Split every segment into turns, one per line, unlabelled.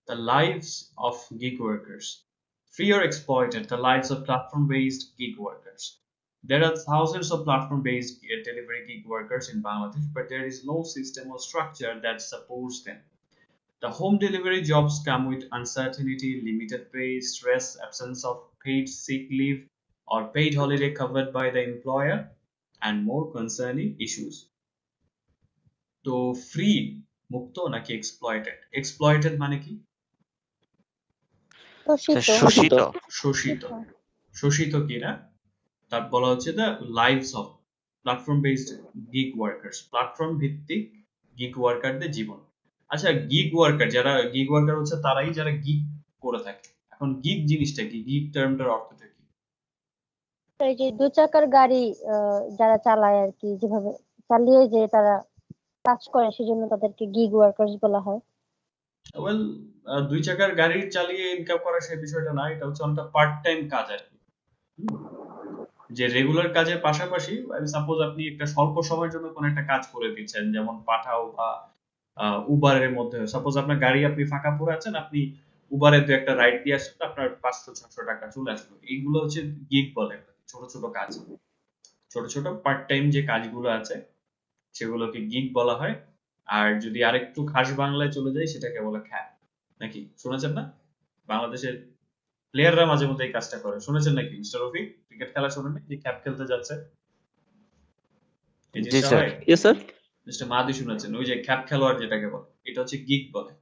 The lives of gig workers. Free or exploited, the lives of platform-based gig workers. There are thousands of platform-based delivery gig workers in Bangladesh, but there is no system or structure that supports them. The home delivery jobs come with uncertainty, limited pay, stress, absence of paid sick leave or paid holiday covered by the employer, and more concerning issues. তো free মুক্ত নাকি exploited? Exploited মানে কি?
শোষিত।
শোষিত। শোষিত কি না? তার বলা হচ্ছে the lives of platform based gig workers, platform ভিত্তিক গিগ ওয়ার্কারদের জীবন। আচ্ছা, গিগ ওয়ার্কার যারা গিগ ওয়ার্কার হচ্ছে তারাই যারা গিগ করে থাকে। এখন গিগ জিনিসটা কি? গিগ টার্মটার অর্থটা কি?
এই যে দুই চাকার গাড়ি যারা চালায় আর কি, যেভাবে চালিয়ে যে তারা কাজ করে সেজন্য তাদেরকে গিগ ওয়ার্কার্স বলা হয়।
ওয়েল, দুই চাকার গাড়ি চালিয়ে ইনকাম করা সেই বিষয়টা না, এটা হচ্ছে অনেকটা পার্ট টাইম কাজ আর কি। যে রেগুলার কাজের পাশাপাশি সাপোজ আপনি একটা স্বল্প সময়ের জন্য কোনো একটা কাজ করে দিচ্ছেন, যেমন পাঠাও বা উবারের মধ্যে। সাপোজ আপনার গাড়ি আপনি ফাঁকা পড়ে আছেন, আপনি উবারে দু একটা রাইড দিয়ে আসলে আপনার 500-600 টাকা চলে আসলো। এইগুলো হচ্ছে গিগ বলে, ছোট ছোট কাজ, ছোট ছোট পার্ট টাইম যে কাজগুলো আছে সেগুলোকে গিগ বলা হয়। আর যদি আরেকটু খাস বাংলায় চলে যাই সেটাকে বলে খ্যাপ। নাকি শুনেছেন না? বাংলাদেশের প্লেয়াররা মাঝে মধ্যে এই কাজটা করে, শুনেছেন নাকি মিস্টার রফিক? ক্রিকেট খেলা শোনেন যে খ্যাপ খেলতে যাচ্ছে, এই জিনিসটা হয়? মিস্টার মাদি শুনেছেন ওই যে খ্যাপ খেলোয়াড় যেটাকে বলে, এটা হচ্ছে গিগ বলে।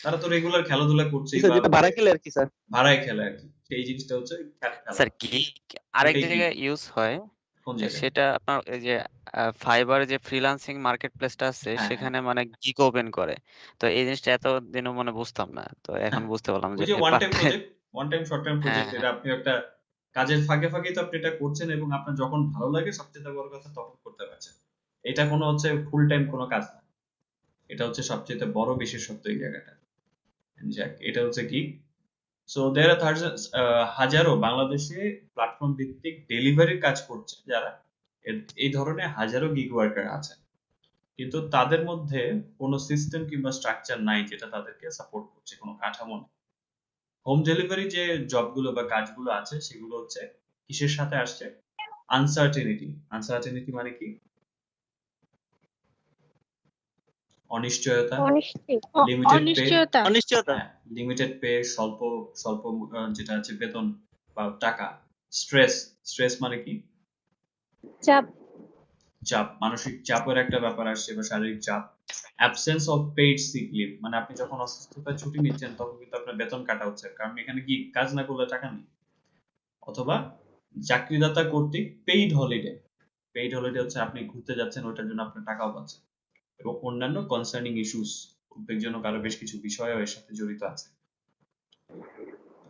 তারা তো রেগুলার খেলাধুলা করছে
যেটা ভাড়ায় খেলে আর কি স্যার।
ভাড়ায় খেলে আর কি, সেই জিনিসটা হচ্ছে খ্যাপ খেলা।
স্যার গিগ আরেক জায়গায় ইউজ হয়,
কোন জায়গায়?
সেটা আপনার এই যে ফাইবার যে ফ্রিল্যান্সিং মার্কেট প্লেসটা আছে সেখানে মানে গিগ ওপেন করে। তো এই জিনিসটা এতদিনও মানে বুঝতাম না, তো এখন বুঝতে পারলাম
ওই যে one time project, one time short time project, এটা আপনি একটা কাজের ফাঁকে ফাঁকে তো আপনি এটা করছেন এবং আপনার যখন ভালো লাগে সবচেয়ে বড় কথা তখন করতে পারছেন। এটা কোনো হচ্ছে ফুল টাইম কোনো কাজ না, এটা হচ্ছে সবচেয়ে বড় বিশেষত্ব এই জায়গাটা। যাক, এটা হচ্ছে কি। সো দেয়ার আর হাজারো বাংলাদেশে প্ল্যাটফর্ম ভিত্তিক ডেলিভারির কাজ করছে যারা, এই ধরনের হাজারো গিগ ওয়ার্কার আছে, কিন্তু তাদের মধ্যে কোনো সিস্টেম কিংবা স্ট্রাকচার নাই যেটা তাদেরকে সাপোর্ট করছে, কোনো কাঠামো নেই। হোম ডেলিভারি যে জবগুলো বা কাজগুলো আছে সেগুলো হচ্ছে কিসের সাথে আসছে? আনসার্টেনিটি। আনসার্টেনিটি মানে কি? অনিশ্চয়তা, লিমিটেড পে, স্বল্প স্বল্প যেটা আছে বেতন বা টাকা। স্ট্রেস, স্ট্রেস মানে কি?
চাপ,
চাপ, মানসিক চাপের একটা ব্যাপার আসছে বা শারীরিক চাপ। Absence of paid sick leave, মানে আপনি যখন অসুস্থতায় ছুটি নিচ্ছেন তখন কিন্তু আপনার বেতন কাটা হচ্ছে, কারণ এখানে কি কাজ না করলে টাকা নেই। অথবা চাকরিদাতা কর্তৃক পেইড হলিডে। পেইড হলিডে হচ্ছে আপনি ঘুরতে যাচ্ছেন, ওটার জন্য আপনার টাকাও পাচ্ছেন। এবং অন্যান্য কনসার্নিং ইস্যুস, উদ্বেগজনক আরো বেশ কিছু বিষয়ও এর সাথে জড়িত আছে।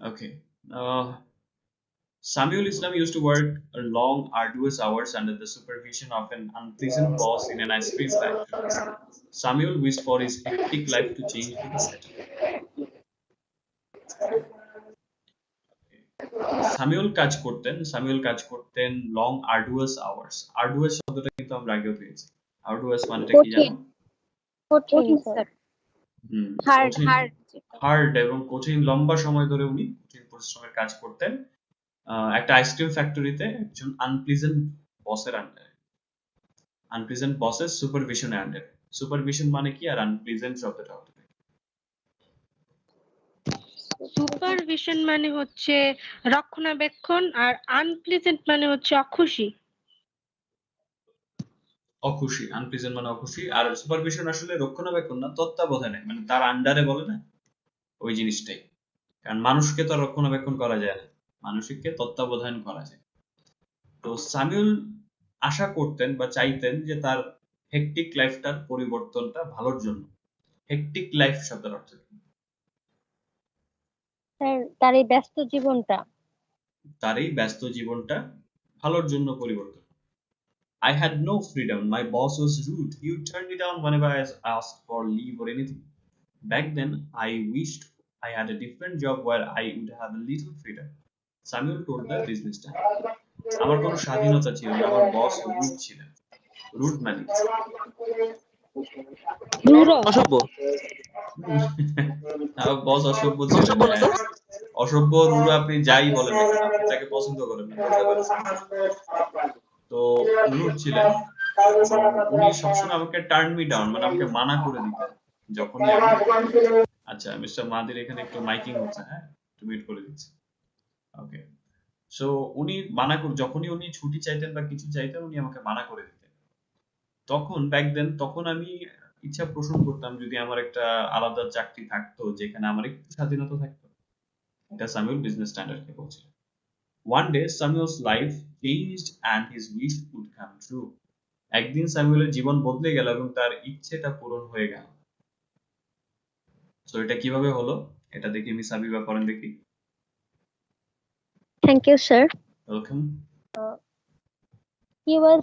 ওকে, Samuel Islam used to work long, arduous hours under the supervision of an unpleasant boss in an ice cream factory. Samuel wished for his hectic life to change for the better. Samiul কাজ করতেন long আর্ডুয়াস hours. আর্ডুয়াস শব্দটা কিন্তু আমরা আগেও পেয়েছি। আর্ডুয়াস মানেটা কি জানো?
কঠিন স্যার।
হার্ড এবং কঠিন, লম্বা সময় ধরে উনি কঠিন পরিশ্রমের কাজ করতেন একটা আইসক্রিম ফ্যাক্টরিতে একজন আনপ্লিজেন্ট বসের আন্ডারে। আনপ্লিজেন্ট বসের সুপারভিশনের আন্ডারে। সুপারভিশন মানে কি আর আনপ্লিজেন্ট শব্দটা হতে পারে?
সুপারভিশন মানে হচ্ছে রক্ষণাবেক্ষণ, আর আনপ্লিজেন্ট মানে হচ্ছে অখুশি।
অখুশি, আনপ্লিজেন্ট মানে অখুশি। আর সুপারভিশন আসলে রক্ষণাবেক্ষণ না, তত্ত্বাবধানে, মানে তার আন্ডারে বলে না, ওই জিনিসটাই। কারণ মানুষকে তো রক্ষণাবেক্ষণ করা যায় না, মানুষকে তত্ত্বাবধান করা যায়। তো সামিউল আশা করতেন বা চাইতেন যে তার হেকটিক লাইফটার পরিবর্তনটা ভালোর জন্য। হেকটিক লাইফ শব্দের অর্থ কি?
তার এই ব্যস্ত জীবনটা
ভালোর জন্য পরিবর্তন। I had no freedom. My boss was rude. He would turn me down whenever I asked for leave or anything. Back then, I wished I had a different job where I would have a little freedom. Samuel told the business time. আমার কোনো স্বাধীনতা ছিল না, আমার বস rude ছিলেন। Rude মানে বস অসভ্য ছিলেন,
অসভ্য না তো?
হ্যাঁ। অসভ্য, রূঢ়, আপনি যাই বলেন না কেন, আপনি তাকে পছন্দ করেন না, বুঝতে পারছি। তো রুড ছিলেন এবং উনি সবসময় আমাকে টার্ন মি ডাউন, মানে আমাকে মানা করে দিতেন যখনই আমি। আচ্ছা মিস্টার মাহাদির এখানে একটু মাইকিং হচ্ছে, হ্যাঁ একটু মিউট করে দিচ্ছি। ওকে, সো উনি মানা করে, যখনই উনি ছুটি চাইতেন বা কিছু চাইতেন উনি আমাকে মানা করে দিতেন। তখন ব্যাক দেন, তখন আমি ইচ্ছা পোষণ করতাম যদি আমার একটা আলাদা চাকরি থাকতো যেখানে আমার একটু স্বাধীনতা থাকতো। এটা সামিউল বিজনেস স্ট্যান্ডার্ডকে বলছিল। One day Samuel's life changed and his wish would come true. একদিন স্যামুয়েলের জীবন বদলে গেল এবং তার ইচ্ছেটা পূরণ হয়ে গেল। সো এটা কিভাবে হলো এটা দেখি মিস হাবিবা করেন দেখি।
Thank you, sir.
Welcome.
He was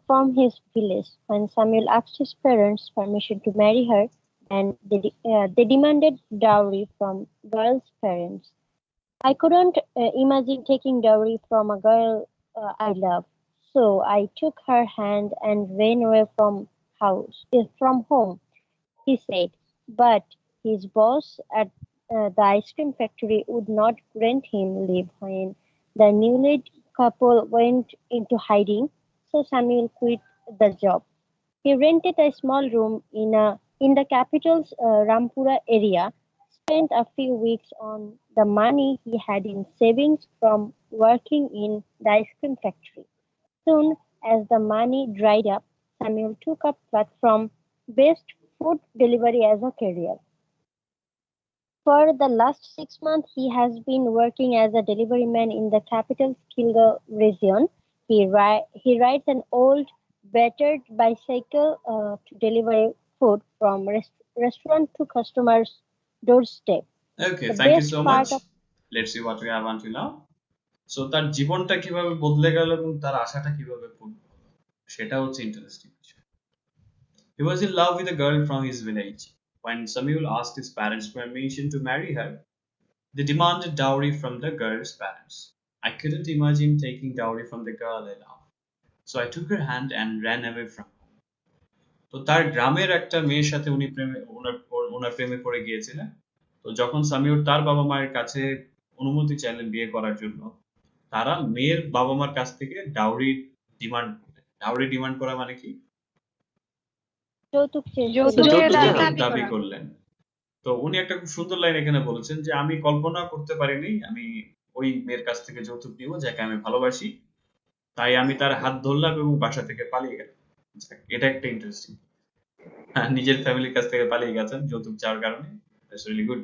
from his village when Samuel asked his parents permission to marry her, and they demanded dowry from girl's parents. I couldn't imagine taking dowry from a girl I love, so I took her hand and ran away from home, he said. But his boss at the ice cream factory would not grant him leave when the newly couple went into hiding, so Samuel quit the job. He rented a small room in the capital's Rampura area, spent a few weeks on the money he had in savings from working in the ice cream factory. Soon as the money dried up, Samuel took up platform-based food delivery as a career. For the last 6 months, he has been working as a delivery man in the capital's Kilgo region. He rides an old, battered bicycle to deliver food from restaurant to customers' doorstep.
Okay,
The
thank you
best
so much.
part of
let's see what we have until now. So তার জীবনটা কিভাবে বদলে গেল এবং তার আশাটা কিভাবে পূর্ণ হলো সেটা হচ্ছে ইন্টারেস্টিং বিষয়। He was in love with a girl from his village. When Samuel asked his parents permission to marry her, they demanded dowry from the girl's parents. I couldn't imagine taking dowry from the girl I love, so I took her hand and ran away from home. তো তার গ্রামের একটা মেয়ের সাথে উনি ওনার প্রেমে পড়ে গিয়েছিলেন। তো যখন সামিউর তার বাবা মায়ের কাছে অনুমতি চাইলেন বিয়ে করার জন্য, তারা মেয়ের বাবা মার কাছ থেকে ডাউরি ডিমান্ড করলেন। ডাউরি ডিমান্ড করা মানে কি?
যৌতুকের
যৌতুক
দাবি
দাবি
করা।
করলেন। তো উনি একটা খুব সুন্দর লাইন এখানে বলেছেন যে আমি কল্পনা করতে পারিনি আমি ওই মেয়ের কাছ থেকে যৌতুক নিব যাকে আমি ভালোবাসি, তাই আমি তার হাত ধরলাম এবং বাসা থেকে পালিয়ে গেলাম। এটা একটা ইন্টারেস্টিং। হ্যাঁ, নিজের ফ্যামিলির কাছ থেকে পালিয়ে গেছেন যৌতুক চাওয়ার কারণে। That's really good.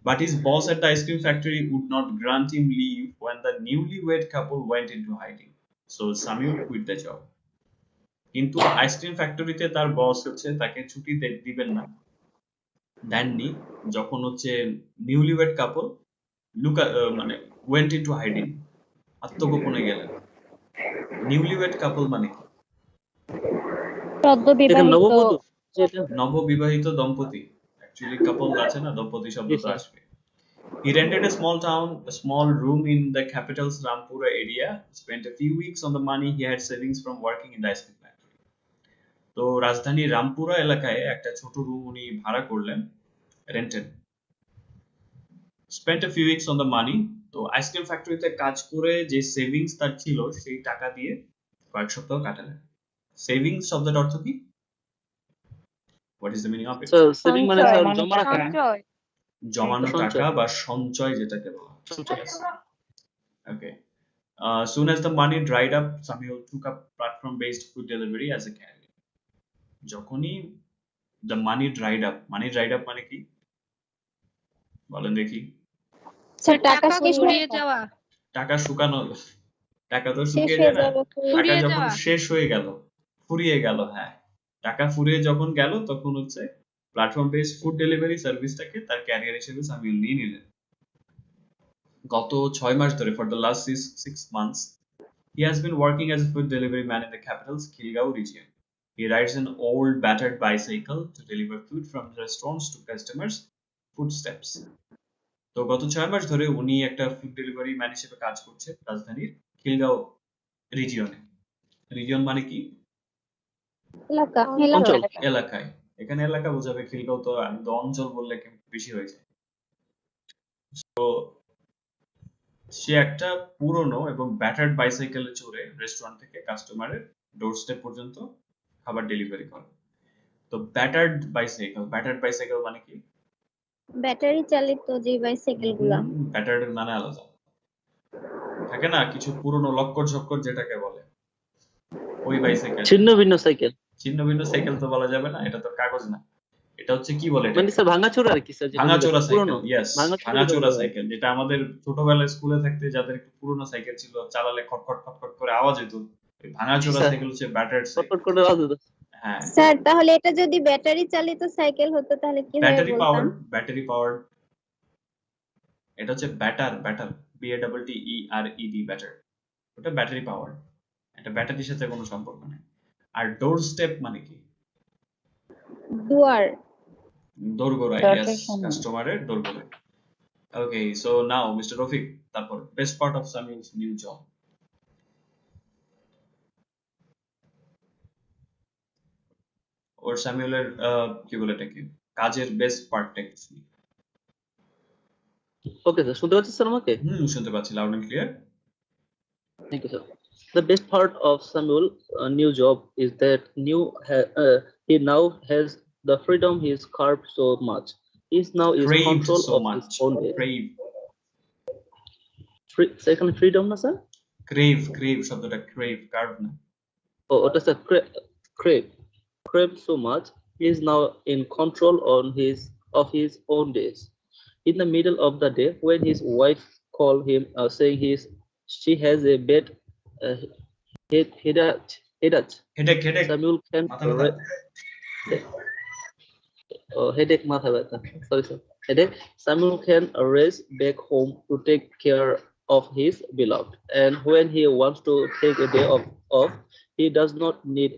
But his boss at the ice cream factory would not grant him leave when the newlywed couple went into hiding. So Samuel quit the job. কিন্তু আইসক্রিম ফ্যাক্টরিতে তার বস হচ্ছে তাকে ছুটি দিবেন না, দেননি, যখন হচ্ছে নিউলিওয়েড কাপল মানে ওয়েন্ট ইনটু হাইডিং, আত্মগোপনে গেলেন। নিউলিওয়েড কাপল মানে কি?
নববধূ যেটা।
নববিবাহিত দম্পতি। অ্যাকচুয়ালি কাপল আছে না, দম্পতি শব্দ তো আসবে। He rented a small room in the capital's Rampura area, spent a few weeks on the money he had savings from working in the ice cream factory. তো রাজধানী রামপুরা এলাকায় একটা ছোট রুম উনি ভাড়া করলেন, rented. Spent a few weeks on the money, তো ice cream ফ্যাক্টরিতে কাজ করে যে সেভিংস তার ছিল সেই টাকা দিয়ে কয়েক সপ্তাহ কাটালেন। সেভিংস শব্দটার অর্থ কি? What is the meaning of it?
Saving মানে স্যার জমা রাখা।
জমানো
সঞ্চয়।
টাকা বা সঞ্চয় যেটাকে বলা হয়।
সঞ্চয়।
Yes. Okay. Soon as the money dried up, Samuel took up platform-based food delivery as a career. যখনই the money dried up মানে কি? বলেন দেখি।
টাকা ফুরিয়ে যাওয়া।
টাকা শুকানো, টাকা তো
শেষ
শুকিয়ে
হয়ে
যায় না।
যাবে,
টাকা
ফুরিয়ে
যখন
যাওয়া।
শেষ হয়ে গেল, ফুরিয়ে গেল, হ্যাঁ, টাকা ফুরিয়ে যখন গেল তখন হচ্ছে প্ল্যাটফর্ম বেসড ফুড ডেলিভারি সার্ভিসটাকে তার ক্যারিয়ার হিসেবে সামিউল নিয়ে নিলেন। গত 6 মাস ধরে, for the last 6 months, he has been working as a food delivery man in the capital's Kilgau region. He rides an old battered bicycle to deliver food from restaurants to customers' footsteps. তো গত 6 মাস ধরে উনি একটা food delivery man হিসেবে কাজ করছে রাজধানীর Khilgaon রিজিয়নে। Region মানে কি?
এলাকা।
অঞ্চল।
এলাকায়। এখানে এলাকা বোঝাবে, খিলগাঁও তো আমি তো অঞ্চল বললে বেশি হয়ে যায়। তো সে একটা পুরনো এবং ব্যাটার্ড বাইসাইকেলে চড়ে রেস্টুরেন্ট থেকে কাস্টমারের ডোর স্টেপ পর্যন্ত খাবার ডেলিভারি করে। তো ব্যাটার্ড বাইসাইকেল মানে কি?
ব্যাটারি চালিত যে বাইসাইকেল গুলা।
ব্যাটার্ড মানে আলাদা থাকে না, কিছু পুরনো লক্কর ঝক্কর যেটাকে বলে, ওই বাইসাইকেল।
ছিন্ন ভিন্ন সাইকেল।
ছিন্ন ভিন্ন সাইকেল তো বলা যাবে না, এটা তো কাগজ না। এটা হচ্ছে কি বলে,
মানে স্যার ভাঙাচোরা আর কি স্যার, যেটা
ভাঙাচোরা সাইকেল।
পুরনো
ইয়েস,
ভাঙাচোরা
ভাঙাচোরা সাইকেল, যেটা আমাদের ছোটবেলায় স্কুলে থাকতে যাদের একটু পুরনো সাইকেল ছিল, চালালে খটখট খটখট করে আওয়াজ হতো, ওই ভাঙাচোরা
স্যার
সাইকেল হচ্ছে ব্যাটার্ড সাইকেল।
ফটফট করে আওয়াজ হতো।
হ্যাঁ,
স্যার তাহলে এটা যদি ব্যাটারি চালিত সাইকেল হতো তাহলে কিভাবে
ব্যাটারি
বলতাম?
Battery power. এটা হচ্ছে ব্যাটার, BATTERED, ব্যাটার। ওটা ব্যাটারি পাওয়ার, এটা ব্যাটারির সাথে কোনো সম্পর্ক নেই। আর ডোর স্টেপ মানে কি?
দুয়ার।
দোরগোড়ায়, ইয়েস, কাস্টমারের দোরগোড়ায়। Okay, so now mister Rafiq, তারপর best part of Samuel's new job. ওর স্যামুয়েলের কি বলে এটাকে, কাজের বেস্ট পার্টটা কি?
ওকে স্যার, শুনতে পাচ্ছেন স্যার আমাকে?
শুনতে পাচ্ছি, loud and clear.
Thank you, sir. The best part of Samuel's new job is that he now has the freedom he's carved so much. He's now in
Craved
control
so
of
much.
his own day.
Crave,
Second freedom না sir?
crave শব্দটা crave, curve না।
ওটা sir crave so much. He is now in control of his own days. In the middle of the day, when his wife called him saying she has a bad uh, headache,
headache,
Samuel can
মাথা ব্যথা।
headache matha ব্যথা, sorry sir, headache. Samuel can race back home to take care of his beloved, and when he wants to take a day off, he does not need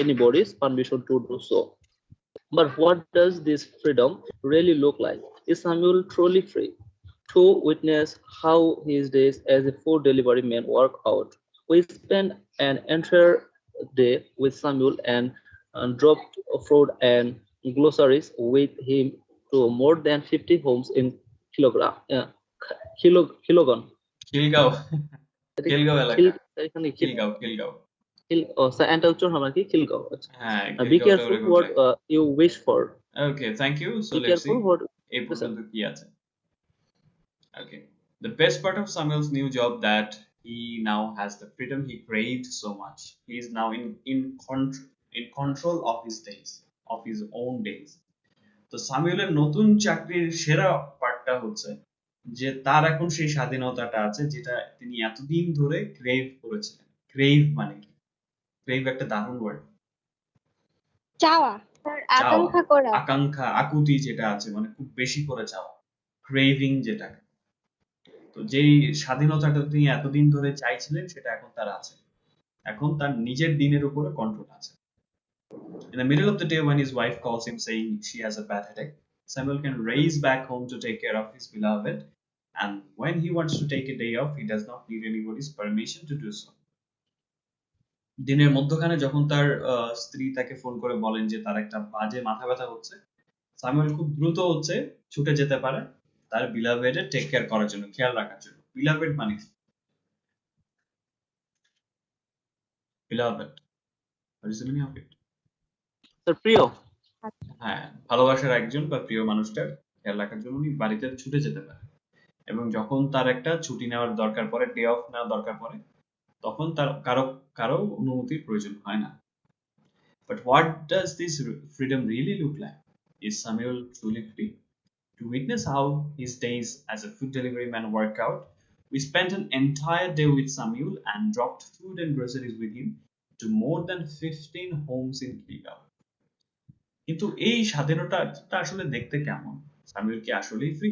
anybody's permission to do so. But what does this freedom really look like? Is Samuel truly free? To witness how his days as a food delivery man work out, we spent an entire day with Samuel and dropped food and groceries with him to more than 50 homes in Kilogon.
Khilgaon, Khilgaon এলাকা,
এখানে
Khilgaon.
oh, sir, and উচ্চারণ হবে কি খিলগাঁও? আচ্ছা।
হ্যাঁ,
Be
খিলগাঁওটা
careful
ওরকম
what
লাগে।
you wish for.
Okay, thank you. So
Be
let's see
careful what.
এই পর্যন্ত কি আছে। Okay. The best part of Samuel's new job that he now has the freedom he craved so much. He is now in control of his days, of his own days. তো সামিউলের নতুন চাকরির সেরা পার্টটা হচ্ছে যে তার এখন সেই স্বাধীনতাটা আছে যেটা তিনি এতদিন ধরে ক্রেভ করেছিলেন। ক্রেভ মানে কি? ক্রেভ একটা দারুণ ওয়ার্ড।
চাওয়া, আকাঙ্ক্ষা করা।
আকাঙ্ক্ষা, আকুতি যেটা আছে, মানে খুব বেশি করে চাওয়া, ক্রেভিং যেটা। তো যেই স্বাধীনতাটা তিনি এতদিন ধরে চাইছিলেন সেটা এখন তার আছে। এখন তার নিজের দিনের উপরে কন্ট্রোল আছে। In the middle of the day when his wife calls him saying she has a bad headache, Samuel can race back home to take care of his beloved, and when he wants to take a day off, he does not need anybody's permission to do so. দিনের মধ্যখানে যখন তার স্ত্রী তাকে phone করে বলেন যে তার একটা বাজে মাথা ব্যথা হচ্ছে, সামুয়েল খুব দ্রুত ছুটে যেতে পারে তার বিলাভেডের টেক কেয়ার করার জন্য, খেয়াল রাখার জন্য। বিলাভেড মানে কি? Beloved. What is the meaning of it?
Sir, প্রিয়।
হ্যাঁ, ভালোবাসার একজন বা প্রিয় মানুষটার খেয়াল রাখার জন্য উনি বাড়িতে ছুটে যেতে পারে, এবং যখন তার একটা ছুটি নেওয়ার দরকার পড়ে, ডে অফ নেওয়ার দরকার পড়ে, তখন তার কারো অনুমতির প্রয়োজন হয় না। But what does this freedom really look like? Is Samuel truly free? To witness how his days as a food delivery man work out, we spent an entire day with Samuel and dropped food and groceries with him to more than 15 homes in Kilgau. কিন্তু এই স্বাধীনতাটা আসলে দেখতে কেমন? সামিউল কি আসলেই free?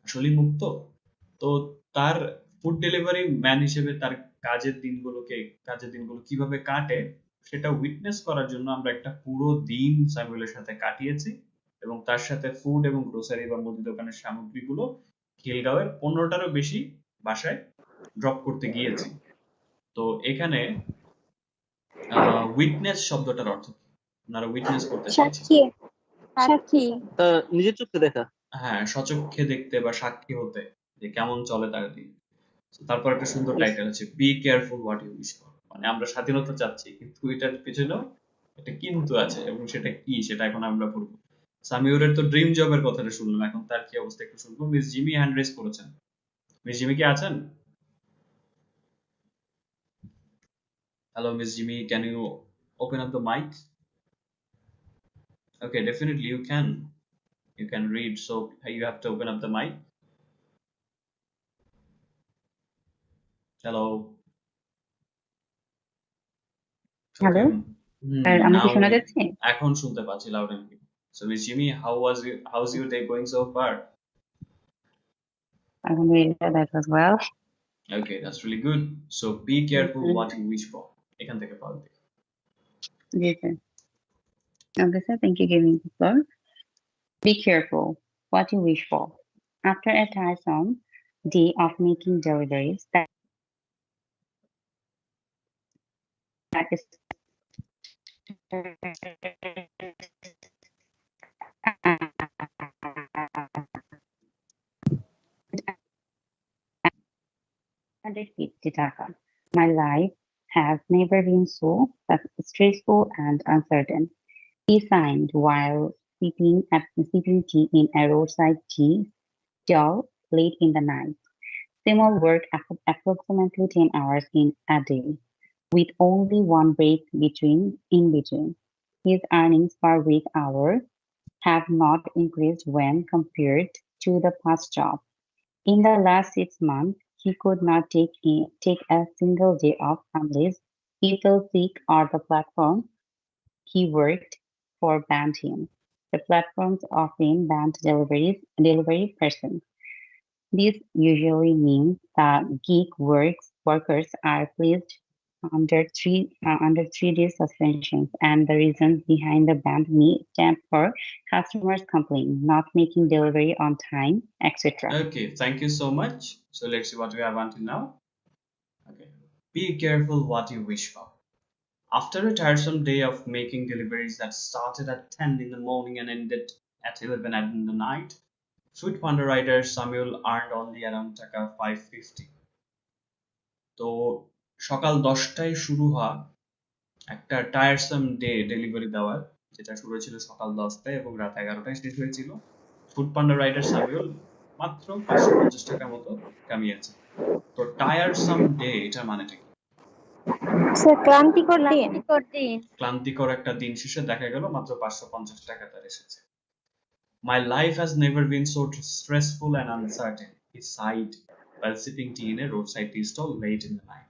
আসলেই মুক্ত? তো তার ফুড ডেলিভারি ম্যান হিসেবে তার কাজের দিনগুলো কিভাবে কাটে সেটা উইটনেস করার জন্য আমরা একটা পুরো দিন সামিউলের সাথে কাটিয়েছি, এবং তার সাথে ফুড এবং গ্রোসারি বা মুদি দোকানের সামগ্রীগুলো খিলগাঁওয়ের 15টারও বেশি বাসায় ড্রপ করতে গিয়েছি। তো এখানে উইটনেস শব্দটার অর্থ কি? ওনারা উইটনেস করতে চেয়েছিল।
সাক্ষী সাক্ষী
নিজের চোখে দেখা।
হ্যাঁ, স্বচক্ষে দেখতে বা সাক্ষী হতে যে কেমন চলে তার দিন। তারপর একটা সুন্দর টাইটেল আছে, be careful what you wish for. মানে আমরা স্বাধীনতা চাচ্ছি, কিন্তু এটার পেছনেও একটা কিন্তু আছে, এবং সেটা কি সেটা এখন আমরা পড়বো। সামিউরের তো ড্রিম জবের কথাটা শুনলাম, এখন তার কি অবস্থা একটু শুনবো। মিস জিমি হ্যান্ড রেজ করেছেন। মিস জিমি কি আছেন? Hello miss Jimmy, can you open up the mic? Okay, definitely you can. You can read, so you have to open up the mic. Hello.
Hello,
Okay.
আর আমাকে
Now
শোনা যাচ্ছে?
এখন শুনতে পাচ্ছি loud and clear. So Miss Jimmy, how's your day going so far?
আলহামদুলিল্লাহ, that was well.
Okay, that's really good. So be careful
Mhm.
what you wish for. এখান থেকে পাওয়া যায়।
Yes, sir. Okay, sir, thank you for giving the floor. Be careful what you wish for. After a tiresome day of making deliveries, that is $150. My life has never been so stressful and uncertain. He signed while sipping tea in a roadside tea stall late in the night. Samuel worked approximately 10 hours in a day, with only one break in between. His earnings per week hour have not increased when compared to the past job. In the last 6 months, he could not take a single day off unless he fell sick or the platform he worked for banned him. The platforms often banned delivery persons. This usually means that workers are placed under 3 days suspensions, and the reasons behind the ban may stand for customers complaining, not making delivery on time, etc.
Okay, thank you so much. So let's see what we have until now. Okay. Be careful what you wish for. After a tiresome day of making deliveries that started at 10 in the morning and ended at 11 in the night, Sweet Panda writer Samuel earned only around টাকা 550. তো সকাল 10টায় শুরু হওয়া একটা টায়ারসাম day delivery দেওয়ার, যেটা শুরু হয়েছিল সকাল 10টায় এবং রাত 11টায় শেষ হয়েছিল, ফুড পান্ডা রাইডার সামিউল মাত্র 550 টাকার মতো কামিয়েছে। তো টায়ারসাম ডে এটা মানেটা কি?
স্যার ক্লান্তিকর দিন
ক্লান্তিকর একটা দিন শেষে দেখা গেল মাত্র 550 টাকা তার এসেছে। My life has never been so stressful and uncertain, he sighed while sipping tea in a roadside tea stall late in the night.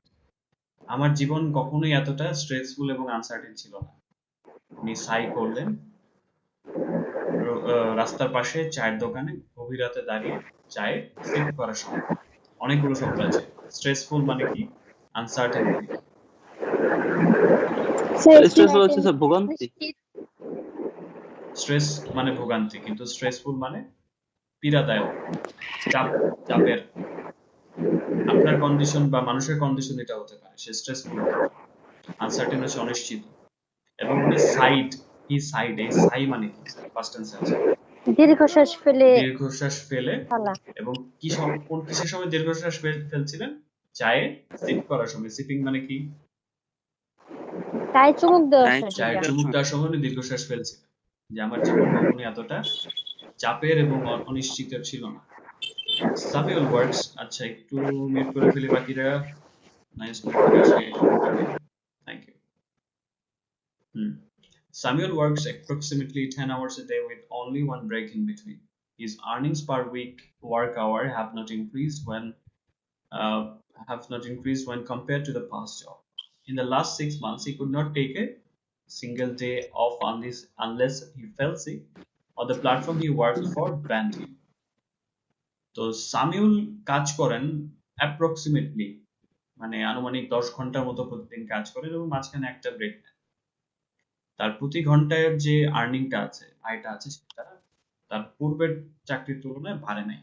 আমার জীবন কখনোই এতটা স্ট্রেসফুল এবং আনসার্টেন ছিল না, উনি সাই করলেন রাস্তার পাশে চায়ের দোকানে গভীর রাতে দাঁড়িয়ে চায়ে সিপ করার সময়। অনেকগুলো শব্দ আছে। স্ট্রেসফুল মানে কি, আনসার্টেন মানে কি?
স্ট্রেসফুল হচ্ছে স্যার ভোগান্তি।
স্ট্রেস মানে ভোগান্তি, কিন্তু স্ট্রেসফুল মানে পীড়াদায়ক, চাপের। আপনার কন্ডিশন বা মানুষের কন্ডিশন এটা হতে পারে, সে স্ট্রেসফুল হতে পারে। আনসার্টেন হচ্ছে অনিশ্চিত। এবং উনি হি সাইড, এই সাই মানে কি? ফার্স্ট টেন্সে আছে
দীর্ঘশ্বাস
ফেলে। এবং কিসের সময় দীর্ঘশ্বাস ফেলছিলেন? চায়ে সিপ করার সময়। সিপিং মানে কি?
চায়ে চুমুক
চায়ের চুমুক দেওয়ার সময় উনি দীর্ঘশ্বাস ফেলছিলেন, যে আমার জীবন কখনোই এতটা চাপের এবং অনিশ্চিত ছিল না। সামিউল ওয়ার্কস, আচ্ছা একটু মিউট করে ফেলি বাকিরা, নাইস বাকিরা শেষ okay, thank you. Samuel works approximately 10 hours a day with only one break in between. His earnings per week work hour have not increased when compared to the past job. In the last 6 months, he could not take a single day off unless he fell sick or the platform he worked for banned him. তো সামিউল কাজ করেন approximately, মানে আনুমানিক 10 ঘন্টার মতো প্রতিদিন কাজ করেন এবং মাঝখানে একটা ব্রেক নেন। তার প্রতি ঘন্টায় যে আর্নিংটা আছে, আয়টা আছে, সেটা তার পূর্বের চাকরির তুলনায় বাড়ে নাই।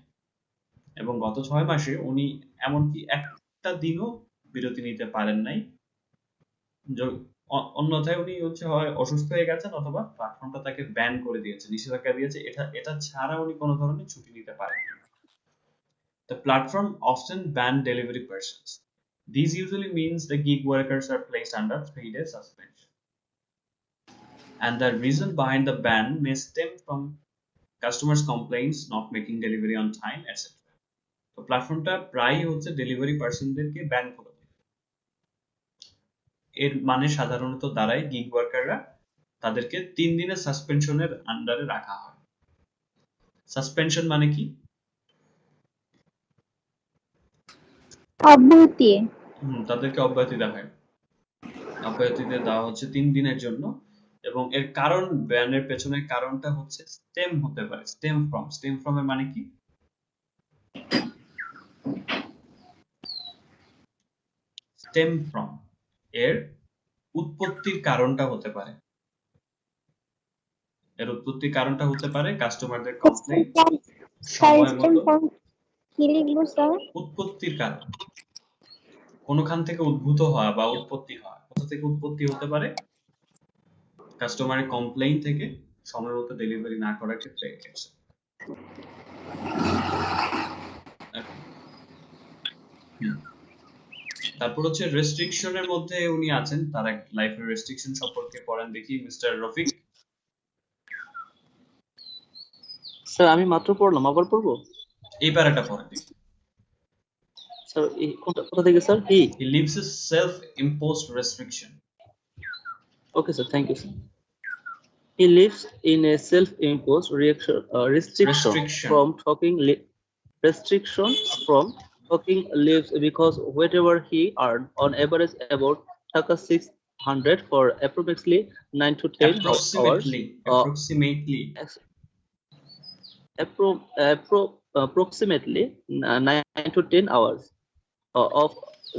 এবং গত 6 মাসে উনি এমনকি একটা দিনও বিরতি নিতে পারেন নাই, অন্যথায় উনি হচ্ছে হয় অসুস্থ হয়ে গেছেন অথবা প্ল্যাটফর্মটা তাকে ব্যান করে দিয়েছে, নিষেধাজ্ঞা দিয়েছে, এটা ছাড়া উনি কোনো ধরনের ছুটি নিতে পারেন না। The platform often ban delivery persons. This usually means the gig workers are placed under 3-day suspension. And the reason behind the ban may stem from customers' complaints, not making delivery on time, etc. তো প্ল্যাটফর্মটা প্রায়ই হচ্ছে delivery পার্সনদেরকে ban করে দেয়। এর মানে সাধারণত দাঁড়ায় গিগ ওয়ার্কাররা তাদেরকে 3 দিনের সাসপেনশনের আন্ডারে রাখা হয়। সাসপেনশন মানে কি?
অব্যাহতি।
তাদেরকে অব্যাহতি দেওয়া হয়। অব্যাহতিতে দেওয়া হচ্ছে 3 দিনের জন্য, এবং এর কারণ, ব্যানের পেছনের কারণটা হচ্ছে স্টেম হতে পারে, স্টেম ফ্রম এর মানে কি? স্টেম ফ্রম এর উৎপত্তির কারণটা হতে পারে, এর উৎপত্তির কারণটা হতে পারে কাস্টমারদের কমপ্লেইন, সময় মতো।
কি লিখবো স্যার?
উৎপত্তির কারণ কোনখান থেকে উদ্ভূত হওয়া বা উৎপত্তি হওয়া, কোথা থেকে উৎপত্তি হতে পারে? কাস্টমারের কমপ্লেইন থেকে, সময় মতো ডেলিভারি না করার ক্ষেত্রে। তারপর হচ্ছে রেস্ট্রিকশনের মধ্যে উনি আছেন, তার এক লাইফের রেস্ট্রিকশন সম্পর্কে পড়েন দেখি মিস্টার রফিক।
স্যার আমি মাত্র পড়লাম, আবার পড়বো?
এই প্যারাটা পড়েন দেখি।
স্যার কোথা থেকে sir?
He lives a self-imposed restriction.
Okay, sir. Thank you, sir. He lives in a self-imposed restriction from talking leaves because whatever he earned on average about Taka 600 for approximately 9 to 10 hours. Approximately 9 to 10 hours of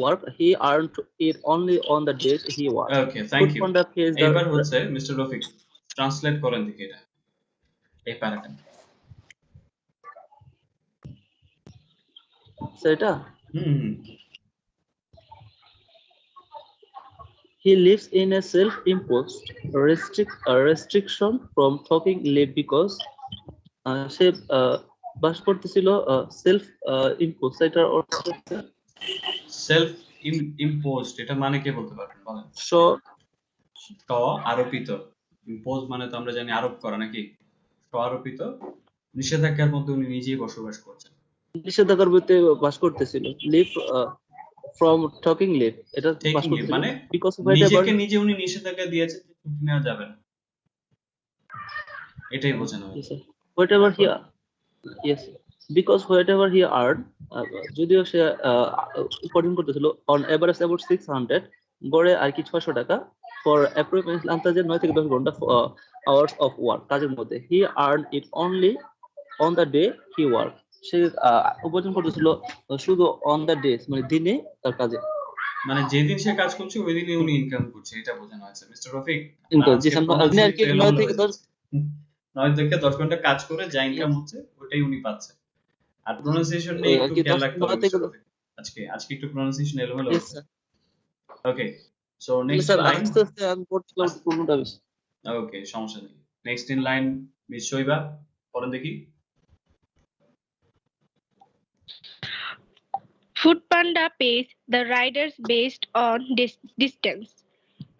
work. He earned it only on the days he worked.
Okay, thank you. এবার হচ্ছে mister Rafiq translate করেন দেখি এটা, এই প্যারাটা।
সেটা He lives in a self-imposed restriction from talking leave because সে বাস করতেছিল self impose, এটার অর্থ হচ্ছে
সেলফ ইম্পোজড। এটা মানে কি বলতে পারবেন বলেন? আরোপিত। ইম্পোজ মানে তো আমরা জানি আরোপ করা, নাকি? আরোপিত নিষেধাজ্ঞার মধ্যে উনি নিজেই বসবাস করছেন,
নিষেধাজ্ঞার মধ্যে বাস করতেছিল। লিভ ফ্রম টকিং লিভ, এটা বাস করতেছিল
মানে
বিকজ
নিজেকে নিজে উনি নিষেধাজ্ঞা দিয়েছেন যে ছুটি নেওয়া যাবে না, এটাই বোঝানো হয়েছে।
whatever he yes because whatever he earned, যদিও সে উপার্জন করতেছিল on average about 600 গড়ে আর কি 600 টাকা for approximately আন্দাজে 9 থেকে 10 ঘন্টা hours of work কাজের মধ্যে। he earned it only on the day he worked, সে উপার্জন করতেছিল শুধু on the days মানে দিনে তার কাজে,
মানে যেদিন সে কাজ করছে ওই দিনই উনি ইনকাম করছে, এটা বোঝানো হয়েছে মিস্টার রফিক। 9 থেকে 10 ঘন্টা কাজ করে যা ইনকাম হচ্ছে ওটাই উনি পাচ্ছে। আর প্রোনাউন্সিয়েশন নিয়ে একটু খেয়াল রাখতে হবে মিস্টার রফিক, আজকে একটু প্রোনাউন্সিয়েশন এলোমেলো হচ্ছে। ওকে, সো নেক্সট লাইন। ওকে, সমস্যা নেই। নেক্সট ইন লাইন মিস শৈবা, পড়েন দেখি।
Foodpanda pays the riders based on distance.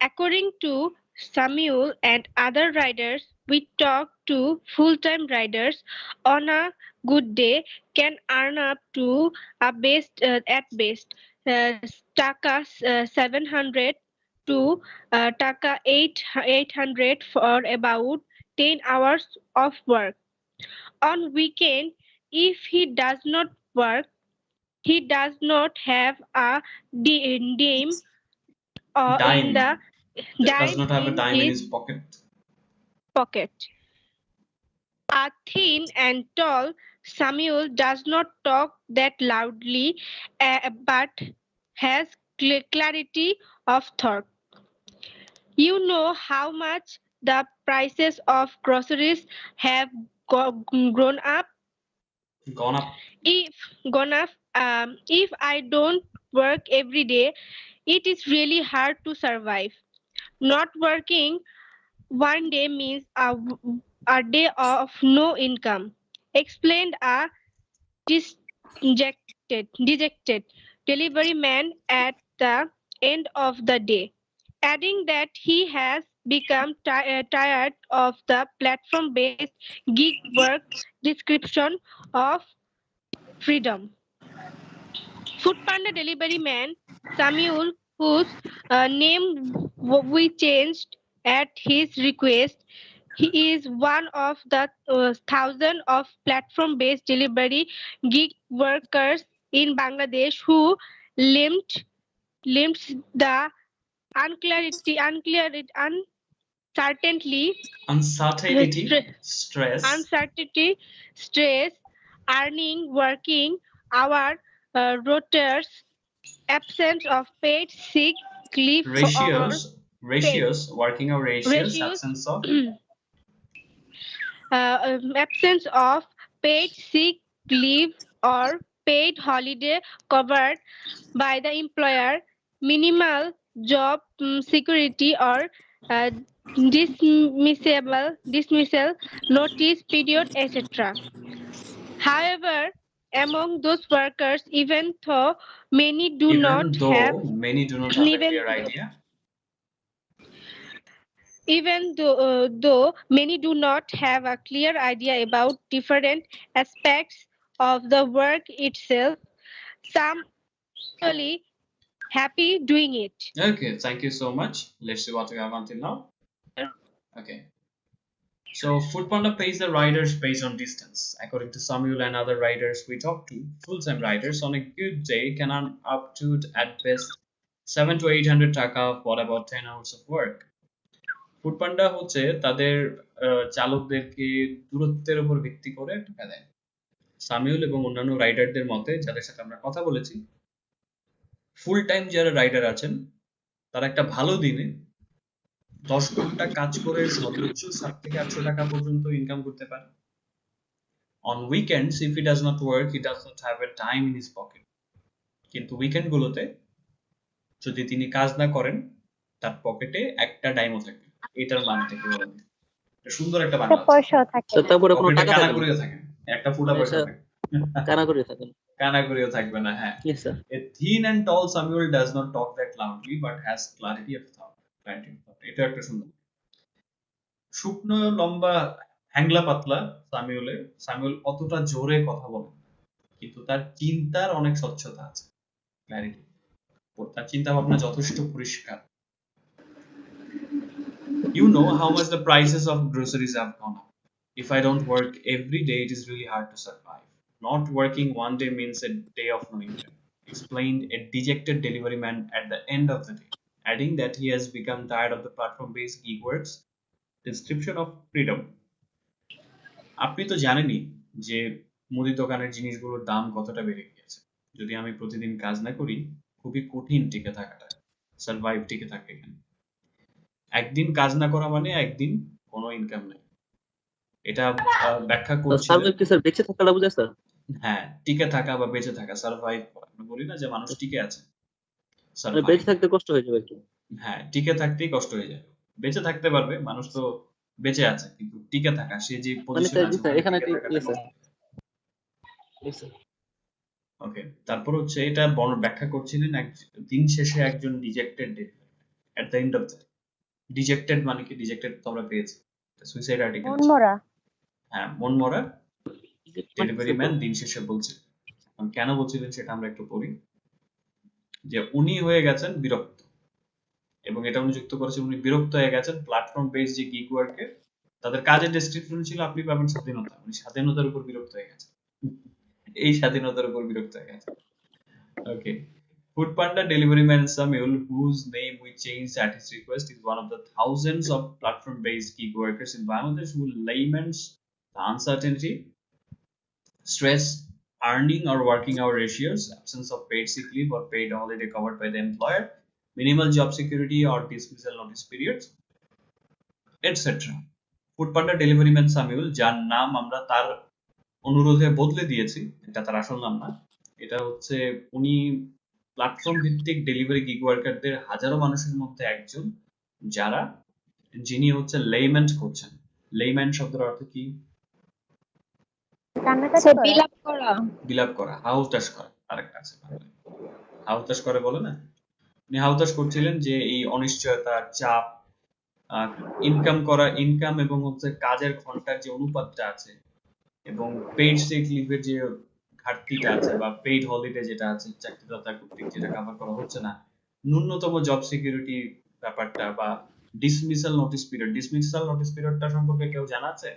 According to Samuel and other riders, we talk to full-time riders on a good day can earn up to at best Taka 700 to Taka 800 for about 10 hours of work. On weekend, if he does not work, he does not have a dime in the
does not have a dime in his
pocket. A thin and tall Samuel does not talk that loudly, but has clarity of thought. You know how much the prices of groceries have grown up? If I don't work every day, it is really hard to survive. Not working one day means a day of no income, explained a dejected delivery man at the end of the day, adding that he has become tired of the platform based gig work description of freedom. Foodpanda delivery man Samuel, whose name we changed at his request, he is one of the thousand of platform-based delivery gig workers in Bangladesh who limped the uncertainty,
Uncertainty, stress,
uncertainty, stress, earning, working, our rotors, absence of paid sick leave or paid
working hour ratios,
ratios,
absence of
absence of paid sick leave or paid holiday covered by the employer, minimal job security or uh, dismissal notice period, etc. However, among those workers,
even though many do not have a
even
clear idea.
though many do not have a clear idea about different aspects of the work itself, some actually happy doing it.
Okay, thank you so much. Let's see what we have until now. Okay. So Foodpanda pays the riders based on distance. According to Samuel and other riders we talked to, full-time riders on a good day can earn up to at best 7 to 800 taka for about 10 hours of work. Foodpanda হচ্ছে তাদের চালকদেরকে দূরত্বের উপর ভিত্তি করে টাকা দেয়। সামিউল এবং অন্যান্য রাইডারদের মতে যাদের সাথে আমরা কথা বলেছি, ফুল টাইম যারা রাইডার আছেন তারা একটা ভালো দিনে 10 ঘন্টা কাজ করে সর্বোচ্চ 7 থেকে 800 টাকা পর্যন্ত ইনকাম করতে পারে। On weekends, if he does not work, he does not have a dime in his pocket. কিন্তু উইকেন্ড গুলোতে যদি তিনি কাজ না করেন তার পকেটে একটা ডাইমও থাকবে। এটার মানেটা কি বলেন? সুন্দর একটা বাংলা আছে।
পয়সাও থাকে না।
তারপরে কোনো
পকেটে
টাকা
কানা
থাকে না,
করিও থাকে না। একটা ফুটা পয়সা
আচ্ছা,
থাকে।
কানা করে থাকে না।
কানা করিও থাকবে না, হ্যাঁ।
Yes, sir.
A thin and tall Samuel does not talk that loudly but has clarity of thought. এটা একটা সুন্দর। শুকনো লম্বা হ্যাংলা পাতলা সামিউল অতটা জোরে কথা বলে কিন্তু তার চিন্তার অনেক স্বচ্ছতা আছে, ক্ল্যারিটি। তার চিন্তা ভাবনা যথেষ্ট পরিষ্কার। You know how much the prices of groceries have gone up. If I don't work every day, it is really hard to survive. Not working one day means a day of no income, explained a dejected delivery man at the end of the day, adding that he has become tired of the platform-based gig works description of freedom. আপনি তো জানেনই যে মুদি দোকানের জিনিসগুলোর দাম কতটা বেড়ে গিয়েছে। যদি আমি প্রতিদিন কাজ না করি খুবই কঠিন টিকে থাকাটা, সার্ভাইভ টিকে থাকে এখানে। একদিন কাজ না করা মানে একদিন কোনো ইনকাম নেই। এটা ব্যাখ্যা করছিলেন।
সার্ভাইভ কি স্যার বেঁচে থাকাটা বুঝায় স্যার?
হ্যাঁ, টিকে থাকা বা বেঁচে থাকা, সার্ভাইভ করা। আমরা বলি না যে মানুষ টিকে আছে,
মানে
সার্ভাইভ।
বেঁচে থাকতে কষ্ট হয়ে যাবে একটু।
হ্যাঁ, টিকে থাকতেই কষ্ট হয়ে যাবে। বেঁচে থাকতে পারবে, মানুষ তো বেঁচে আছে, কিন্তু টিকে থাকা, সে যে
মানে
পজিশনে
স্যার
আছে
স্যার
ওখানে
এখানে
টিকে থাকাটা
স্যার
কষ্ট। ওকে, তারপর হচ্ছে এটা ব্যাখ্যা করছিলেন দিন শেষে একজন dejected at the end of the dejected মানে কি? ডিজেক্টেড তো আমরা পেয়েছি, সুইসাইড আর্টিকেল।
মনমরা।
হ্যাঁ, মন মরা ডেলিভারি ম্যান
মানে
দিন শেষে বলছে। কেন বলছিলেন সেটা আমরা একটু পড়ি। যে উনি হয়ে গেছেন বিরক্ত, এবং এটা উনি যুক্ত করেছেন উনি বিরক্ত হয়ে গেছেন প্ল্যাটফর্ম বেস যে গিগ ওয়ার্কে। তাদের কাজের ডেসক্রিপশন ছিল আপনি পাবেন স্বাধীনতা, উনি স্বাধীনতার উপর বিরক্ত হয়ে গেছেন। এই স্বাধীনতার উপর বিরক্ত হয়ে গেছে। Okay. Foodpanda delivery man Samuel, whose name we changed at his request, is one of the thousands of platform-based gig workers in Bangladesh who laments the uncertainty, stress, earning or working hour ratios, absence of paid sick leave or paid holiday covered by the employer, minimal job security or dismissal notice periods, etc. Foodpanda delivery man Samuel, যার নাম আমরা তার অনুরোধে বদলে দিয়েছি, এটা তার আসল নাম না। এটা হচ্ছে উনি প্ল্যাটফর্ম ভিত্তিক ডেলিভারি গিগ ওয়ার্কারদের হাজারো মানুষের মধ্যে একজন, যারা যিনি হচ্ছে লেইমেন্ট করছেন। লেইমেন্ট শব্দের অর্থ কি?
কান্নাকাটি
স্যার
করা।
বিলাপ করা।
বিলাপ করা, হাহুতাশ করা, আরেকটা আছে বাংলায়। হাহুতাশ করে বলে না? উনি হাহুতাশ করছিলেন যে এই অনিশ্চয়তা, চাপ, ইনকাম এবং হচ্ছে কাজের ঘন্টার যে অনুপাতটা আছে এবং পেইড সিক লিভের যে ঘাটতিটা আছে বা পেইড হলিডে যেটা আছে চাকরিদাতা কর্তৃক যেটা কভার করা হচ্ছে না, ন্যূনতম জব সিকিউরিটি ব্যাপারটা বা ডিসমিসাল নোটিস পিরিয়ডটা সম্পর্কে কেউ জানা আছে?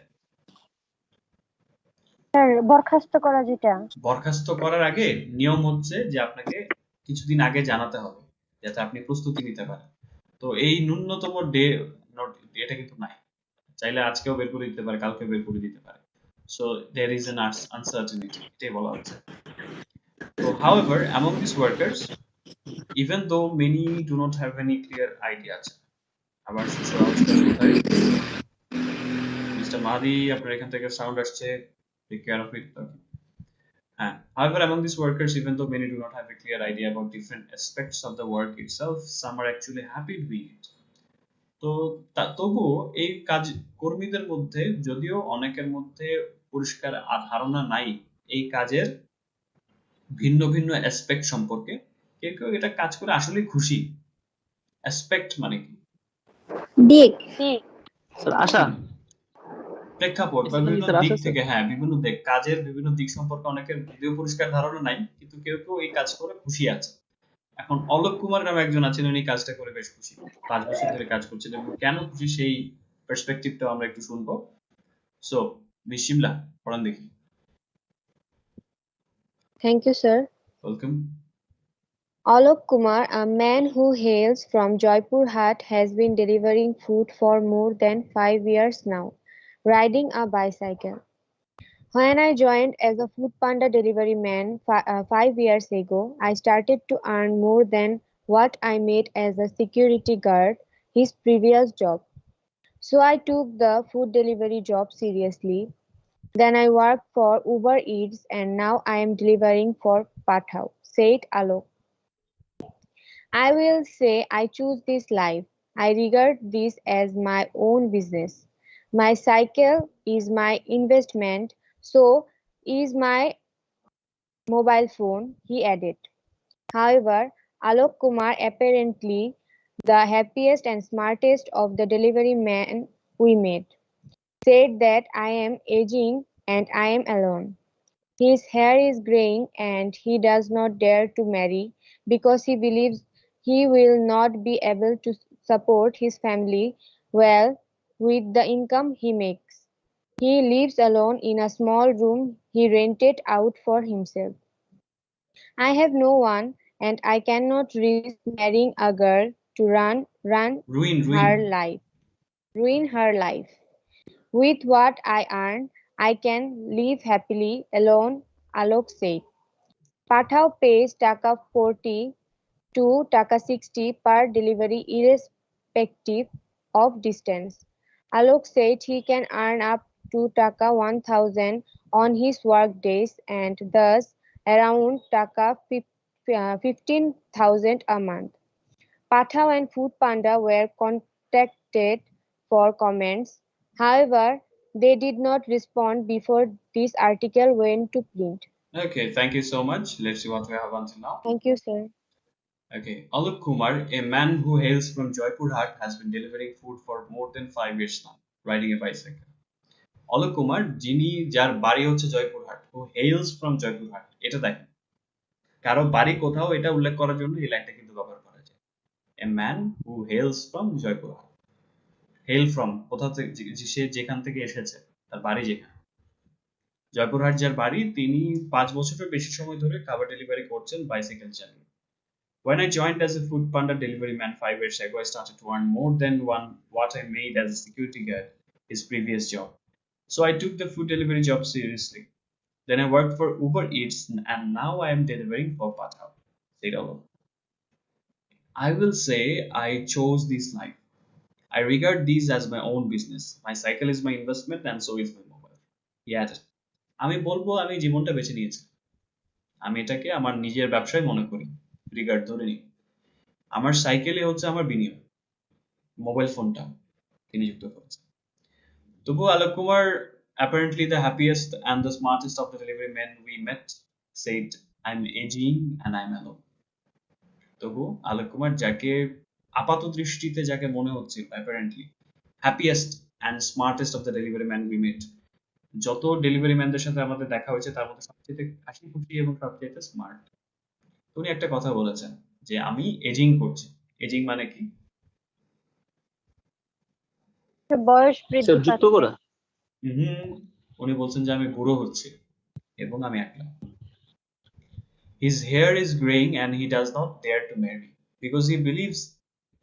স্যার বরখাস্ত করা যেটা।
বরখাস্ত করার আগে নিয়ম হচ্ছে যে আপনাকে কিছুদিন আগে জানাতে হবে যাতে আপনি প্রস্তুতি নিতে পারেন। তো এই ন্যূনতম এটা কিন্তু নাই। চাইলে আজকেও বের করে দিতে পারে, কালকে বের করে দিতে পারে। So there is an uncertainty, এটাই বলা হচ্ছে। So however, among these workers, even though many do not have any clear ideas, আবার শিশু আওয়াজ করে কোথায়? মিস্টার মাহাদি, আপনার এখান থেকে সাউন্ড আসছে, take care of it. However, among these workers, even though many do not have a clear idea about different aspects of the work itself, some are actually happy doing it. তো তবুও এই কাজ কর্মীদের মধ্যে যদিও অনেকের মধ্যে পরিষ্কার ধারণা নাই এই কাজের ভিন্ন ভিন্ন অ্যাসপেক্ট সম্পর্কে, কেউ কেউ এটা কাজ করে আসলে খুশি। অ্যাসপেক্ট মানে কি?
দিক।
স্যার আশা
প্রেক্ষাপট বা বিভিন্ন
স্যার
দিক
আশা স্যার
থেকে, হ্যাঁ বিভিন্ন দিক, কাজের বিভিন্ন দিক সম্পর্কে অনেকের যদিও পরিষ্কার ধারণা নাই, কিন্তু কেউ কেউ এই কাজ করে খুশি আছে। এখন অলোক কুমার নামে একজন আছেন, উনি কাজটা করে বেশ খুশি, 5 বছর ধরে কাজ করছেন এবং কেন খুশি সেই পার্সপেক্টিভটাও আমরা একটু শুনবো। সো মিস শিমলা, পড়ান দেখি।
Thank you, sir.
Welcome.
Alok Kumar, a man who hails from Jaipur Hat, has been delivering food for more than 5 years now, riding a bicycle. When I joined as a food panda delivery man 5 years ago, I started to earn more than what I made as a security guard, his previous job. So I took the food delivery job seriously. Then I worked for Uber Eats and now I am delivering for Pathao, said Alok. I will say I choose this life. I regard this as my own business. My cycle is my investment, so is my mobile phone, he added. However, Alok Kumar, apparently the happiest and smartest of the delivery men we met, said that I am aging and I am alone. His hair is graying and he does not dare to marry because he believes he will not be able to support his family well with the income he makes. He lives alone in a small room he rented out for himself. I have no one and I cannot risk marrying a girl to
ruin
ruin her life. With what I earn, I can live happily alone, Alok said. Pathao pays Taka 40 to Taka 60 per delivery irrespective of distance. Alok said he can earn up to Taka 1000 on his work days and thus around Taka 15,000 a month. Pathao and Foodpanda were contacted for comments. However, they did not respond before this article went to print.
Okay, thank you so much. Let's see what we have until now.
Thank you, sir.
Okay, Alok Kumar, a man who hails from Jaipurhat, has been delivering food for more than 5 years now, riding a bicycle. Alok Kumar, যিনি যার বাড়ি হচ্ছে Joypurhat, who hails from Joypurhat, এটা দেখেন কারো বাড়ি কোথাও এটা উল্লেখ করার জন্য এই লাইনটা কিন্তু ব্যবহার করা যায়। a man who hails from Joypurhat, hail from কোথা থেকে, সে যেখান থেকে এসেছে, তার বাড়ি যেখানে। জয়পুরহাট যার বাড়ি, তিনি 5 বছরের বেশি সময় ধরে খাবার ডেলিভারি করছেন বাইসাইকেল চালিয়ে। When I joined as a food panda delivery man 5 years ago, I started to earn more than what I made as a security guard, his previous job. So I took the food delivery job seriously. Then I worked for Uber Eats and now I am delivering for Pathao, said Alok. I will say I chose this life. I regard these as my own business. My cycle is my investment and so is my mobile. He added, আমি বলবো আমি জীবনটা বেছে নিয়েছি, আমি এটাকে আমার নিজের ব্যবসায় মনে করি, রিগার্ড ধরে নিই, আমার সাইকেলে হচ্ছে আমার বিনিয়োগ। মোবাইল ফোনটা তিনি যুক্ত করেছেন। তবু আলোক Kumar, apparently the happiest and the smartest of the delivery men we met, said, I'm aging and I'm alone. তবু আলোক কুমার যাকে আপাত দৃষ্টিতে যাকে মনে হচ্ছিল apparently happiest and smartest of the delivery men we met, যত ডেলিভারি ম্যানদের সাথে আমাদের দেখা হয়েছে তার মধ্যে সবচেয়ে হাসি খুশি এবং সবচেয়ে স্মার্ট। উনি একটা কথা বলেছেন যে আমি এজিং করছি। এজিং মানে কি?
বয়স বৃদ্ধি
স্যার যুক্ত
পাচ্ছে।
করা।
উনি বলছেন যে আমি বুড়ো হচ্ছি এবং আমি একলা। His hair is graying and he does not dare to marry because he believes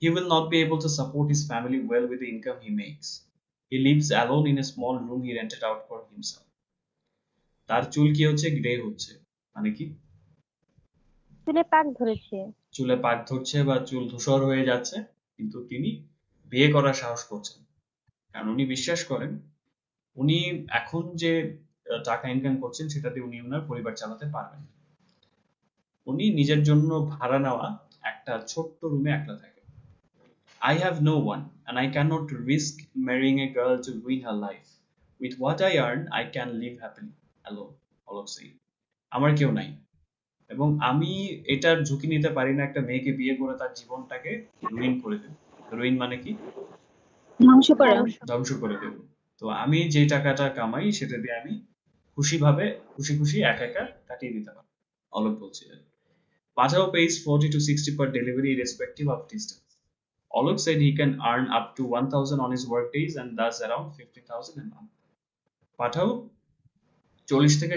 he will not be able to support his family well with the income he makes. He lives alone in a small room he rented out for himself. তার চুল কি হচ্ছে? Grey হচ্ছে। মানে কি?
চুলে পাক ধরেছে।
চুলে পাক ধরছে বা চুল ধূসর হয়ে যাচ্ছে, কিন্তু তিনি বিয়ে করার সাহস করছেন। কারণ উনি বিশ্বাস করেন উনি এখন যে টাকা ইনকাম করছেন সেটা দিয়ে উনি ওনার পরিবার চালাতে পারবেন। উনি নিজের জন্য ভাড়া নেওয়া একটা ছোট্ট রুমে একলা থাকেন। I have no one and I cannot risk marrying a girl to ruin her life. With what I earn, I can live happily alone, Alok said. আমার কেউ নাই এবং আমি এটার ঝুঁকি নিতে পারি না একটা মেয়েকে বিয়ে করে তার জীবনটাকে রুইন করে দেব। রুইন মানে কি?
ধ্বংস করা।
ধ্বংস করে দেব। তো আমি যে টাকাটা কামাই সেটা দিয়ে আমি খুশি খুশি একা একা কাটিয়ে দিতে পারবো, অলোক বলছিলেন। Patel pays 40 to 60 per delivery irrespective of distance. Alok said he can earn up to 1,000 on his work days and thus around 50,000 a month. Patel 40 থেকে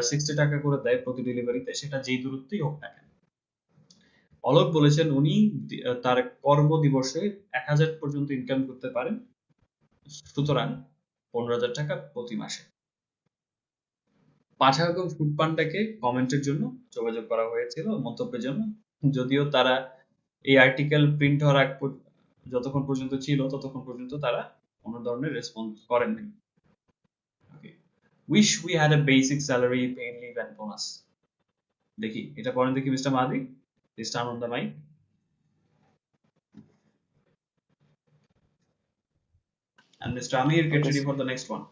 60 টাকা করে দেয় প্রতি ডেলিভারিতে, সেটা যেই দূরত্বই হোক না কেন। অলোক বলেছেন উনি তার কর্ম দিবসে 1000 পর্যন্ত ইনকাম করতে পারেন, সুতরাং 15,000 টাকা প্রতি মাসে। পাঠা এবং ফুড পান্ডাকে কমেন্টের জন্য যোগাযোগ করা হয়েছিল, মন্তব্যের জন্য, যদিও তারা এই আর্টিকেল প্রিন্ট হওয়ার যতক্ষণ পর্যন্ত ছিল ততক্ষণ পর্যন্ত তারা কোনো ধরনের রেসপন্স করেননি। Wish we had a basic salary, paid leave and bonus. দেখি এটা পড়েন দেখি mister Mahadi, please turn on the mic. And Mr. Amir, get ready for the next one.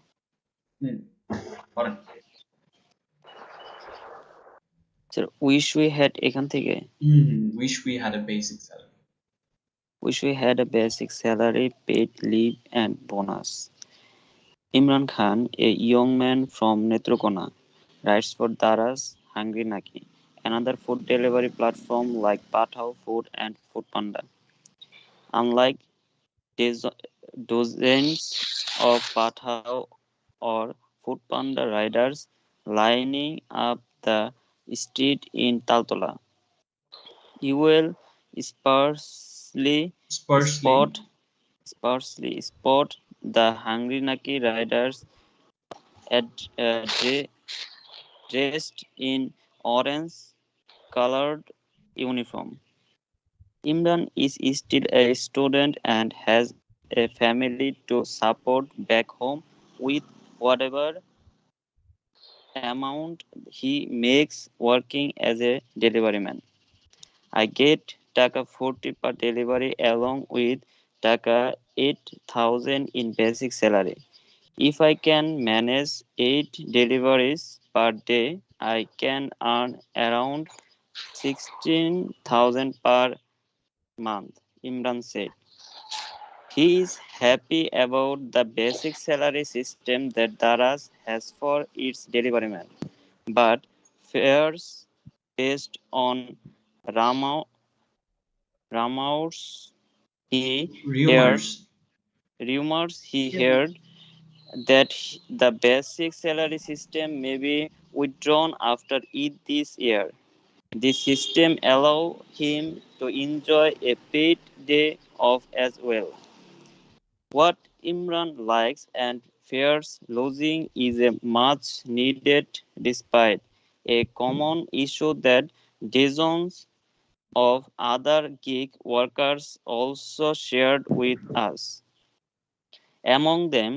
পড়েন।
Sir, wish we had এখান থেকে
Wish we had a basic salary.
wish we had a basic salary, paid leave and bonus. Imran Khan, a young man from Netrokona, writes for Dara's Hungry Naki, another food delivery platform like Pathao Food and Foodpanda. Unlike dozens of Pathao or Foodpanda riders lining up the street in Taltola, you will sparsely spot the Hungry Naki riders dressed in orange colored uniform. Imran is still a student and has a family to support back home with whatever amount he makes working as a delivery man. I get Taka 40 per delivery along with Taka 8,000 in basic salary. If I can manage 8 deliveries per day, I can earn around 16,000 per month, Imran said. He is happy about the basic salary system that Daras has for its delivery men, but fares based on Rama, rumors he heard that the basic salary system may be withdrawn after Eid this year. This system allows him to enjoy a paid day off as well. What Imran likes and fears losing is a much needed despite a common issue that dozens of other gig workers also shared with us. Among them,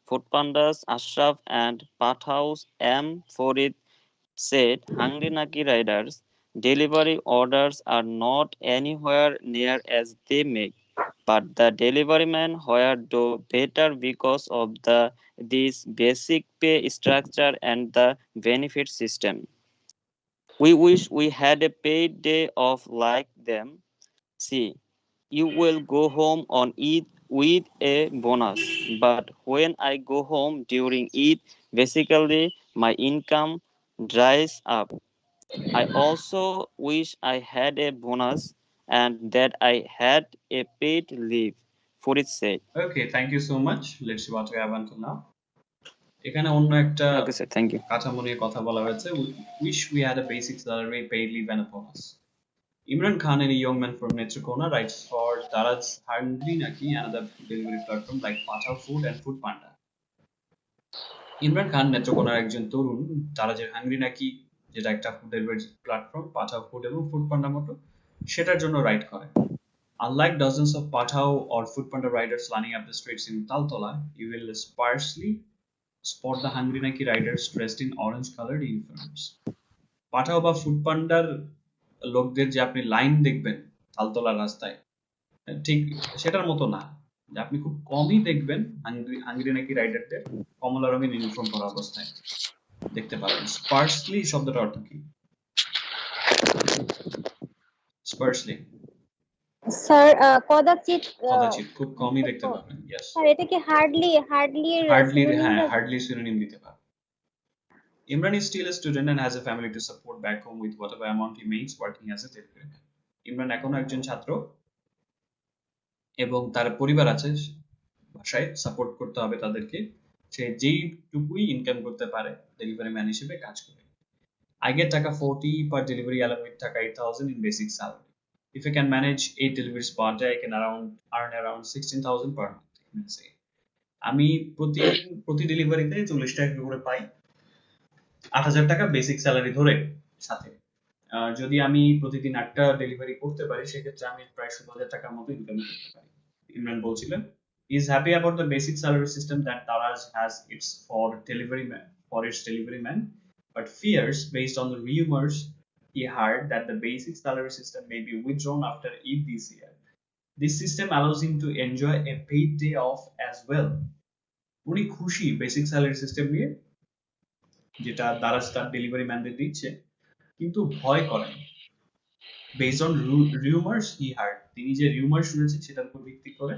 Foodpanda's Ashraf and Pathaus M. Farid said Hungry Naki riders' delivery orders are not anywhere near as they make. but the delivery men were do better because of this basic pay structure and the benefit system. We wish we had a paid day off like them. See, you will go home on Eid with a bonus, but when I go home during Eid, basically my income dries up. I also wish I had a bonus and that I had a paid leave. Furit said.
Okay, thank you so much. Let's see what we have until now. এখানে অন্য একটা
Okay, sir. Thank you.
কাঠামো নিয়ে কথা বলা হয়েছে. Wish we had a basic salary, paid leave and a bonus. Imran Khan and a young man from Netrokona writes for Daraj Hungry Naki, another food delivery platform like Pathao Food and Food Panda. Imran Khan নেত্রকোনার একজন তরুণ দারাজের hungry নাকি, যেটা একটা food delivery platform, পাঠাও food এবং food পান্ডা মতো, সেটার জন্য ride করে. Unlike dozens of Pathao or Foodpanda riders lining up the streets in Taltola, you will sparsely spot the Hungry Naki riders dressed in orange-colored uniforms. Pathao বা Foodpandaর লোকদের যে আপনি line দেখবেন তালতলার রাস্তায়, ঠিক সেটার মতো না. যে আপনি খুব কমই দেখবেন হাংরি নাকি রাইডারদের কমলা রঙের ইউনিফর্ম পরা অবস্থায় দেখতে পাবেন. স্পার্সলি শব্দটা অর্থ কি? স্পার্সলি
স্যার কদাচিৎ
কদাচিৎ, খুব কমই দেখতে পাবেন. ইয়েস,
স্যার এটা কি হার্ডলি
হার্ডলি, হ্যাঁ হার্ডলি সিনোনিম দিতে পারেন. Imran is still a student and has a family to support back home with whatever amount he makes working as a delivery man. Imran এখনো একজন ছাত্র এবং তার পরিবার আছে, বাসায় সাপোর্ট করতে হবে তাদেরকে. সে যেইটুকুই ইনকাম করতে পারে ডেলিভারি ম্যান হিসেবে কাজ করে. I get taka 40 per delivery along with taka 8,000 in basic salary. If I can manage 8 deliveries per day, I can earn around 16,000 per month. আমি প্রতি ডেলিভারিতে 40 টাকা করে পাই, 8,000 টাকা বেসিক স্যালারি ধরে. সাথে যদি আমি প্রতিদিন 8টা ডেলিভারি করতে পারি, সেক্ষেত্রে আমি প্রায় 17,000 টাকার মতো ইনকাম করতে পারি. ইমরান বলছিলেন he is happy about the basic salary system that Taraj has for its delivery man, but fears based on the rumors he heard that the basic salary system may be withdrawn after Eid this year. This system allows him to enjoy a paid day off as well. উনি খুশি basic salary system নিয়ে, যেটা দারাজ তার delivery ম্যানদের দিচ্ছে, কিন্তু ভয় করেন based on rumors he heard. তিনি যে রিউমার শুনেছেন সেটার উপর ভিত্তি করে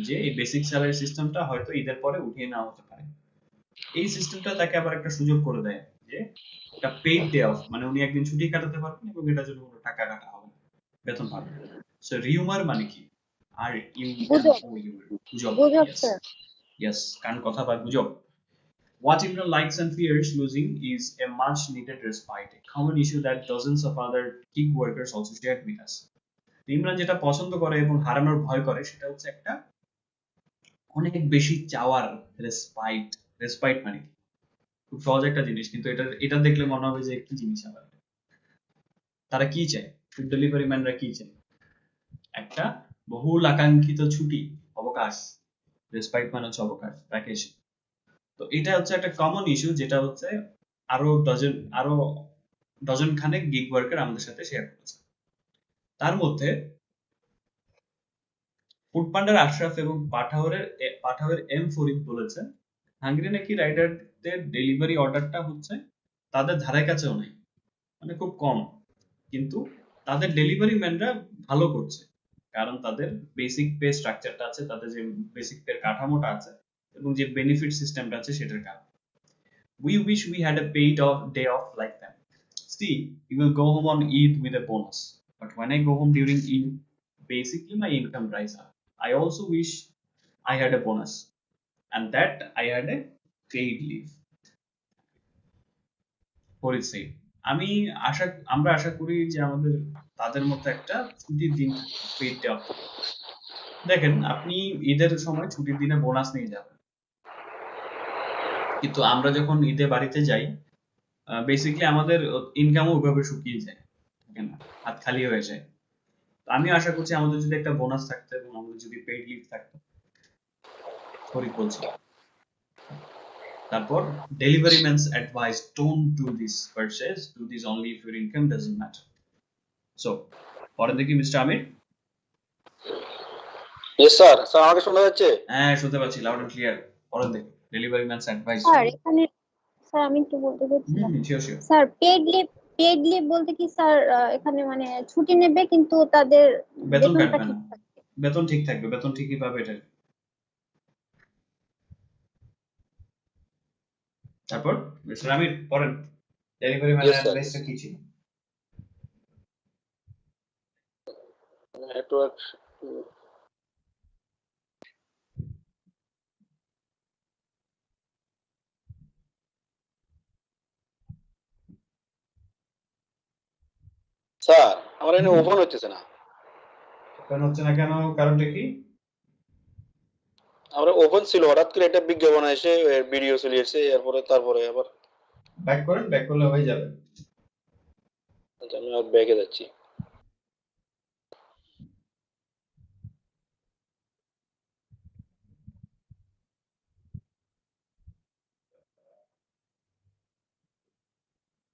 যে এই বেসিক স্যালারি সিস্টেমটা হয়তো ঈদের পরে উঠিয়ে নেওয়া হতে পারে. এই সিস্টেমটা তাকে আবার একটা সুযোগ করে দেয় যে একটা পেইড ডে অফ, মানে উনি একদিন ছুটি কাটাতে পারবেন এবং এটার জন্য কোনো টাকা কাটা হবে না, বেতন পাবেন. সো রিউমার মানে কি? আর ইউ ও ইউ, গুজব. ইয়েস, কান কথা বা গুজব. What Imran likes and fears losing is a much needed respite, a common issue that dozens of other gig workers also shared with us. Imran যেটা পছন্দ করে এবং হারানোর ভয় করে সেটা হচ্ছে একটা অনেক বেশি চাওয়ার রেসপাইট. রেসপাইট মানে কি? খুব সহজ একটা জিনিস, কিন্তু এটা দেখলে মনে হবে যে একটি জিনিস আবার. তারা কি চায়? ফুড ডেলিভারি ম্যানরা কি চায়? একটা বহুল আকাঙ্ক্ষিত ছুটি, অবকাশ. রেসপাইট মানে হচ্ছে অবকাশ, ভ্যাকেশন. তো এটা হচ্ছে একটা কমন ইস্যু, যেটা হচ্ছে আরো ডজন খানেক গিগ ওয়ার্কার আমাদের সাথে শেয়ার করেছে. তার মধ্যে ফুডপান্ডার আশরাফ এবং পাঠাওয়ের এম ফরিদ বলেছেন হাঙ্গরি নাকি রাইডারদের ডেলিভারি অর্ডারটা হচ্ছে তাদের ধারে কাছেও নেই, মানে খুব কম, কিন্তু তাদের ডেলিভারি ম্যানরা ভালো করছে, কারণ তাদের বেসিক পে স্ট্রাকচারটা আছে, তাদের যে বেসিক পে কাঠামোটা আছে এবং যে বেনিফিট সিস্টেমটা আছে সেটার কারণে. We wish we had a paid day off like them. See, we will go home on Eid with a bonus, but when I go home during Eid, basically my income dries up. I also wish I had a bonus and that I had a paid leave. Holy say, আমরা আশা করি যে আমাদের তাদের মতো একটা ছুটির দিন থাকবে, পেইড ডে অফ. দেখেন, আপনি ঈদের সময় ছুটির দিনে বোনাস নিয়ে যাবেন, কিন্তু আমরা যখন ঈদে বাড়িতে যাই, বেসিক্যালি আমাদের ইনকামও ওইভাবে শুকিয়ে যায়, হাত খালি হয়ে যায়. আমি আশা করছি আমাদের যদি একটা বোনাস থাকতো এবং আমাদের যদি পেইড লিভ থাকতো. ফরিদ বলছি. তারপর delivery man's advice, don't do this purchase, do this only if your income doesn't matter. So পরের দিকে mister Amir.
Yes sir. Sir আমাকে শোনা যাচ্ছে?
হ্যাঁ শুনতে পাচ্ছি লাউড এন্ড ক্লিয়ার। পড়েন দেখি ডেলিভারি ম্যানস অ্যাডভাইস।
স্যার এখানে স্যার আমি একটু বলতে চাচ্ছিলাম
sure sure.
Sir paid leave বলতে কি স্যার এখানে মানে ছুটি নেবে কিন্তু তাদের
বেতন
বেতনটা
কাটবে না,
ঠিক থাকবে।
বেতন ঠিক থাকবে, বেতন ঠিকই পাবে এটা। তারপর মিস্টার আমির পড়েন ডেলিভারি ম্যানের
ইয়েস স্যার।
অ্যাডভাইসটা কি ছিল?
নেটওয়ার্ক। স্যার আমার এখানে ওপেন হচ্ছে না।
ওপেন হচ্ছে না কেন, কারণটা কি?
আমার ওপেন ছিল, হঠাৎ করে একটা বিজ্ঞাপন এসে ভিডিও চলে এসেছে, এরপরে তারপরে আবার
ব্যাক করেন, ব্যাক করলে হয়ে যাবে।
আমি আর ব্যাগে যাচ্ছি।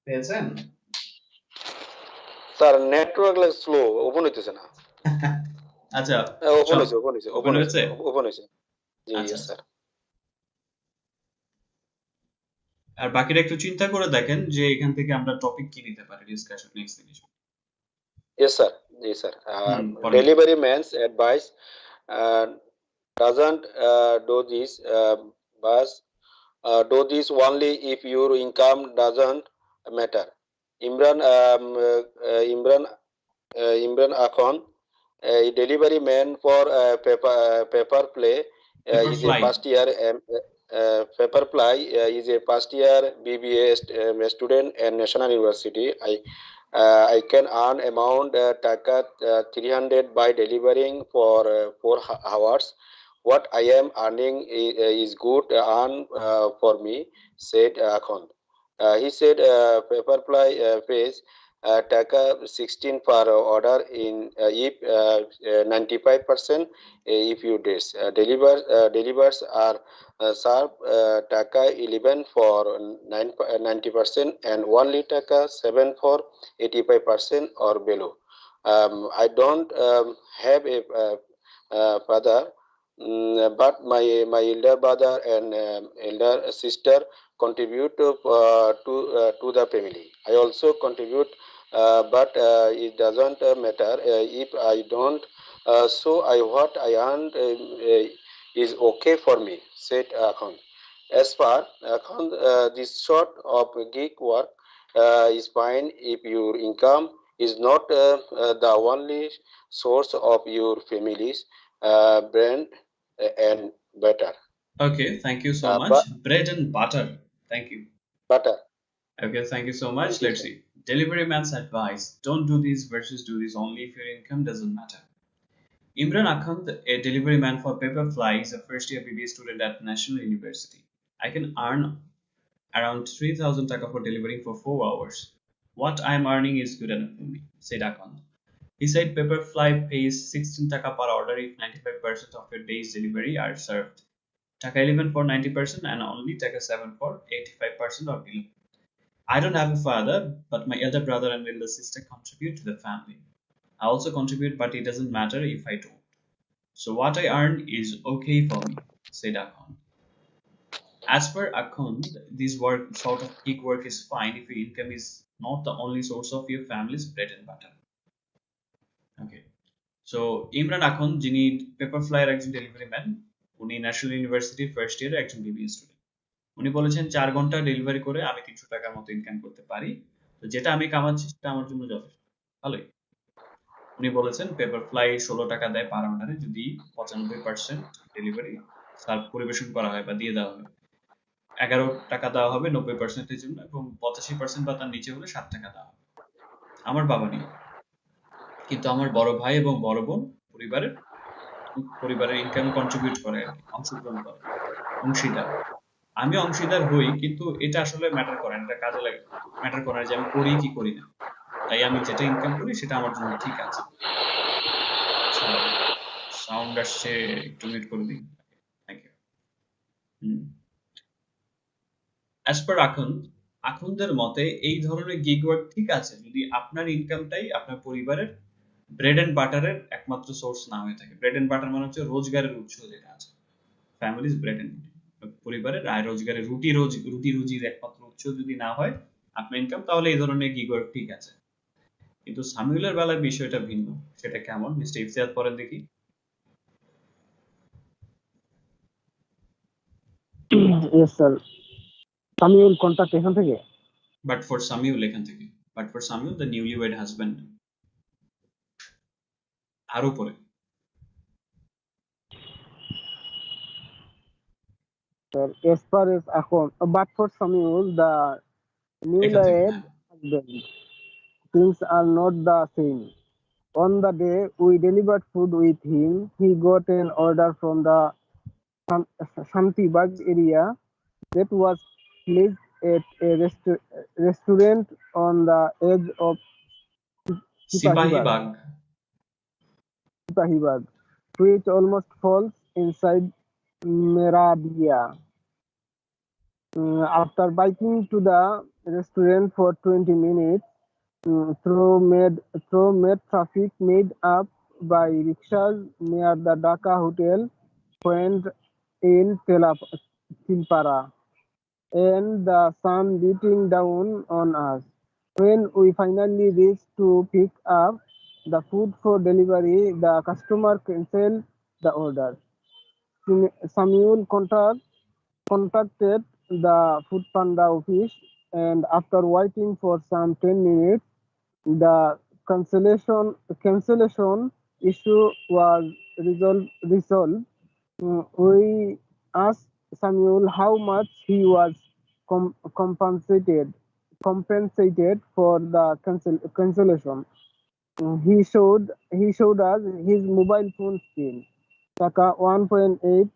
পেয়েছেন?
স্যার নেটওয়ার্ক স্লো, ওপেন হইতেছে না।
আচ্ছা
ওপেন হয়েছে, ওপেন হয়েছে,
ওপেন
ওপেন হয়েছে,
হয়েছে।
ওপেন হয়েছে। জি
আচ্ছা
ইয়েস স্যার।
আর বাকিটা একটু চিন্তা করে দেখেন যে এখান থেকে আমরা টপিক কি নিতে পারি ডিসকাশন নেক্সট জিনিস।
Yes sir. জি স্যার।
পড়েন।
Delivery man's advice doesn't do this, but do this only if your income doesn't matter. Imran Imran Akhan, a delivery man for Paper Play, is a
Paperfly.
first year Paperfly is a first year BBA student at National University. I can earn amount taka 300 by delivering for 4 hours. What I am earning is good earn for me, said Akhan. He said Paperfly pays taka 16 per order in if 95% if you days delivers are sharp taka 11 for 90% and only taka 7 for 85% or below. I don't have a father, but my elder brother and elder sister contribute to the family. I also contribute, but it doesn't matter if I don't. So what I earned is okay for me, said Akhan. As far Akhan, this sort of gig work is fine if your income is not the only source of your family's brand and butter.
Okay, thank you so much.
But
Bread and butter. Thank you.
butter.
Okay, thank you so much.
Thank you,
Let's
sir.
see. Delivery man's advice. Don't do this versus do this only if your income doesn't matter. Imran Akhand, a delivery man for Paperfly, is a first year BBA student at National University. I can earn around 3,000 taka for delivering for 4 hours. What I am earning is good enough for me, said Akhand. He said Paperfly pays 16 taka per order if 95% of your day's delivery are served. Taka 11 for 90% and only taka 7 for 85% or below. I don't have a father, but my elder brother and elder sister contribute to the family. I also contribute, but it doesn't matter if I don't. So what I earn is okay for me, said Akhand. As per Akhand, this work sort of gig work is fine if your income is not the only source of your family's bread and butter. Okay. So Imran আখন যিনি পেপারফ্লাইয়ের একজন delivery man, উনি national ইউনিভার্সিটির first ইয়ারের একজন BBA student. উনি বলেছেন 4 ঘন্টা ডেলিভারি করে আমি 300 টাকার মতো ইনকাম করতে পারি, তো যেটা আমি কামাচ্ছি সেটা আমার জন্য যথেষ্ট ভালোই। উনি বলেছেন পেপারফ্লাই 16 টাকা দেয় পার অর্ডারে যদি 95% ডেলিভারি সার্ভ পরিবেশন করা হয় বা দিয়ে দেওয়া হয়। 11 টাকা দেওয়া হবে 90%-এর জন্য এবং 85% বা তার নিচে হলে 7 টাকা দেওয়া হবে। আমার বাবা নেই, কিন্তু আমার বড় ভাই এবং বড় বোন পরিবারের ইনকামে কন্ট্রিবিউট করে আর কি, অংশগ্রহণ করে, অংশীদার। আমি অংশীদার হই কিন্তু এটা আসলে ম্যাটার করে না, এটা কাজে লাগে, ম্যাটার করে না যে আমি করি কি করি না। তাই আমি যেটা ইনকাম করি সেটা আমার জন্য ঠিক আছে। আচ্ছা সাউন্ড আসছে, একটু মিউট করে দিন। Thank you. অ্যাজ পার আখন্দের মতে এই ধরনের গিগ ওয়ার্ক ঠিক আছে যদি আপনার ইনকামটাই আপনার পরিবারের ব্রেড এন্ড বাটারের একমাত্র সোর্স না হয়ে থাকে। ব্রেড এন্ড বাটার মানে হচ্ছে রোজগারের উৎস যেটা আছে, ফ্যামিলিজ ব্রেড এন্ড পরিবারের আয় রোজগারের রুটি রুজির একমাত্র উৎস যদি না হয় আপনার ইনকাম, তাহলে এই ধরনের গিগ ওয়ার্ক ঠিক আছে। কিন্তু সামিউলের বেলায় বিষয়টা ভিন্ন। সেটা কেমন মিস্টার ইফতিয়াত পড়েন দেখি।
Yes, sir. সামিউল কন্টাক্ট এখান থেকে।
বাট ফর সামিউল এখান থেকে, but for Samiul the newly ওয়েড husband আরো পরে।
Sir, as far as এখন, but for Samuel, the
এখান থেকে
newlywed
হ্যাঁ।
husband, things are not the same. On the day we delivered food with him, he got an order from the Shantibag area that was placed at a restaurant on the edge of
Sipahi
Sipahibag,
Bag.
which almost falls inside Meradia. After biking to the restaurant for 20 minutes, through made traffic made up by rickshaws near the Dhaka Hotel point in Tilpara, and the sun beating down on us. When we finally reached to pick up the food for delivery, the customer canceled the order. Samuel contacted the Food Panda office, and after waiting for some 10 minutes, the cancellation issue was resolved. We asked Samuel how much he was compensated for the cancellation. He showed us his mobile phone screen. Taka 1.8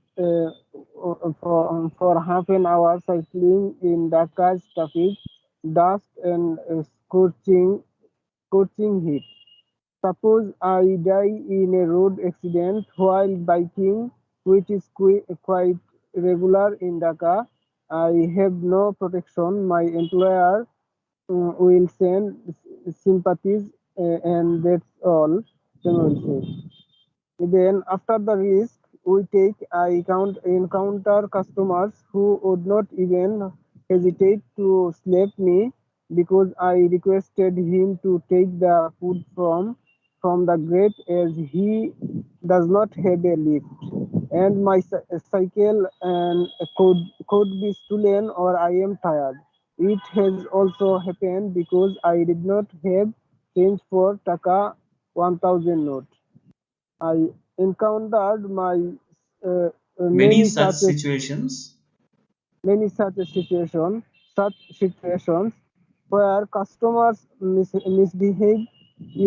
for half an hour cycling in Dhaka's traffic, dust and scorching heat. Suppose I die in a road accident while biking, which is quite regular in Dhaka. I have no protection. My employer will send sympathies, and that's all. Samuel said. Then, after the risk we take, I encounter customers who would not even hesitate to slap me because I requested him to take the food from the grate as he does not have a lift, and my cycle and could be stolen or I am tired. It has also happened because I did not have change for Taka 1000 note. I encountered uh,
Many
many
such situations.
such situations where customers misbehave.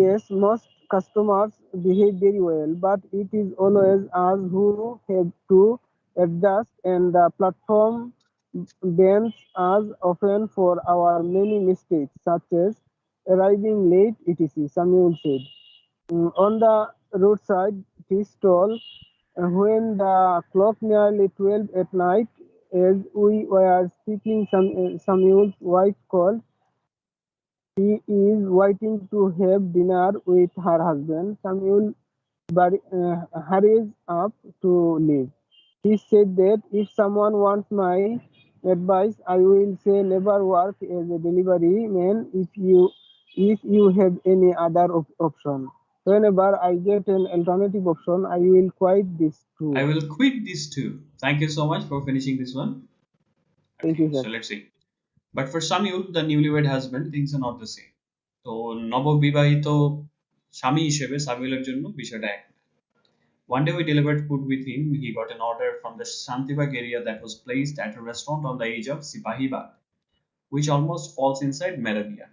Yes, most customers behave very well, but it is always us who have to adjust, and the platform bans us often for our many mistakes, such as arriving late, etc. Samuel said. On the roadside tea stall, when the clock nearly 12 at night, as we were speaking, Samuel's wife called. She is waiting to have dinner with her husband. Samuel hurries up to leave. He said that if someone wants my advice, I will say never work as a delivery man if you have any other option. Whenever I get an alternative option, I will quit this
I
too.
will quit this too. Thank you so much for finishing this one.
Thank
Okay,
you,
so
sir.
let's see. But for Samuel, the newlywed husband, things are not the same. তো নববিবাহিত স্বামী হিসেবে সামিউলের জন্য বিষয়টা এক। One day we delivered food with him. He got an order from the Shantibag area that was placed at a restaurant on the edge of Sipahibag, which almost falls inside Meradia.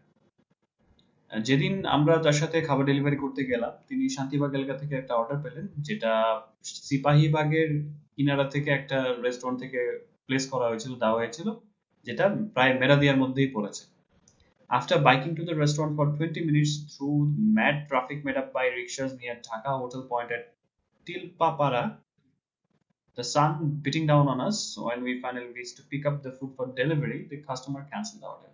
যেদিন আমরা তার সাথে খাবার delivery করতে গেলাম, তিনি শান্তিবাগ এলাকা থেকে একটা অর্ডার পেলেন, যেটা সিপাহীবাগের কিনারা থেকে একটা রেস্টুরেন্ট থেকে প্লেস করা হয়েছিল, দেওয়া হয়েছিল, যেটা প্রায় মেরাদিয়ার মধ্যেই পড়েছে। After biking to the restaurant for 20 minutes through mad traffic made up by rickshaws near Dhaka Hotel Point at Tilpapara, the sun beating down on us, when we finally reached to pick up the food for delivery, the customer canceled the order.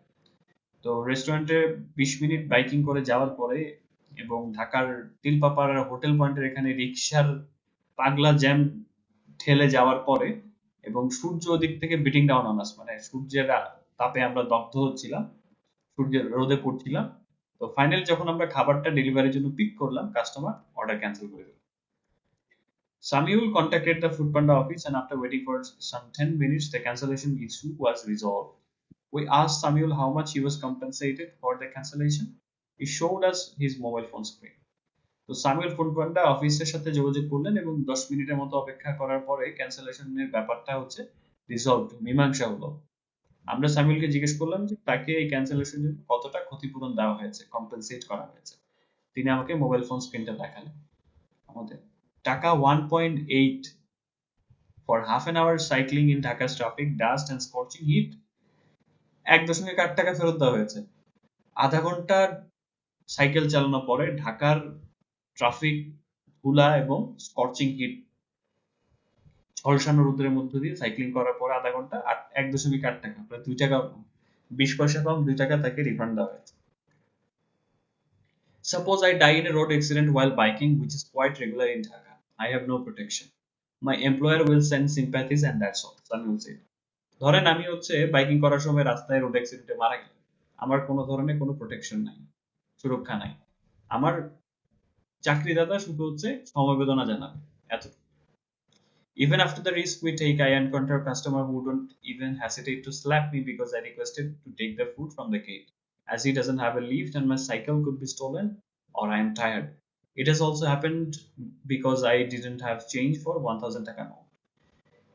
তো রেস্টুরেন্টে 20 minute biking করে যাওয়ার পরে এবং ঢাকার তিলপাপাড়ার hotel পয়েন্টের এখানে রিক্সার পাগলা জ্যাম ঠেলে যাওয়ার পরে এবং সূর্য ওদিক থেকে বিটিং ডাউন অন আস, মানে সূর্যের তাপে আমরা দগ্ধ হচ্ছিলাম, সূর্যের রোদে পড়ছিলাম। তো ফাইনালি যখন আমরা খাবারটা ডেলিভারির জন্য পিক করলাম, কাস্টমার অর্ডার ক্যান্সেল করে দিল। Samuel contacted the Foodpanda office and after waiting for some 10 minutes, the cancellation issue was resolved. We asked Samuel how much he was compensated for the cancellation. He showed us his mobile phone screen. তো Samiul Foodpanda অফিসের সাথে যোগাযোগ করলেন এবং 10 মিনিটের মতো অপেক্ষা করার পরে ক্যান্সেলেশনের ব্যাপারটা হচ্ছে রিজলভড, মীমাংসা হলো। আমরা সামিউলকে জিজ্ঞেস করলাম যে তাকে এই ক্যান্সেলেশনের জন্য কতটা ক্ষতিপূরণ দেওয়া হয়েছে, কম্পেনসেট করা হয়েছে। তিনি আমাকে মোবাইল ফোন স্ক্রিনটা দেখালেন। আমাদের টাকা 1.8 for half an hour cycling in Dhaka's traffic, dust and scorching heat, 1.8 টাকা ফেরত দেওয়া হয়েছে। আধা ঘন্টা সাইকেল চালানোর পরে ঢাকার ট্রাফিক, ধুলা এবং স্কর্চিং হিট, ঝলসানো রোদের মধ্য দিয়ে সাইক্লিং করার পরে আধা ঘন্টা 1.8 টাকা, প্রায় 2 টাকা, 20 পয়সা কম, 2 টাকা তাকে রিফান্ড দেওয়া হয়েছে। Suppose I die in a road accident while biking, which is quite regular in Dhaka. I have no protection. My employer will send sympathies and that's all. Samuel said. ধরেন আমি হচ্ছে বাইকিং করার সময় রাস্তায় road অ্যাক্সিডেন্টে মারা গেলাম, আমার কোনো ধরনের কোনো প্রোটেকশন নাই, সুরক্ষা নাই। আমার চাকরিদাতা শুধু হচ্ছে সমবেদনা জানাবে, এত। Even after the risk we take, I encounter a customer who don't even hesitate to slap me because I requested to take the food from the gate, as he doesn't have a lift and my cycle could be stolen or I am tired. It has also happened because I didn't have change for 1000 টাকা note.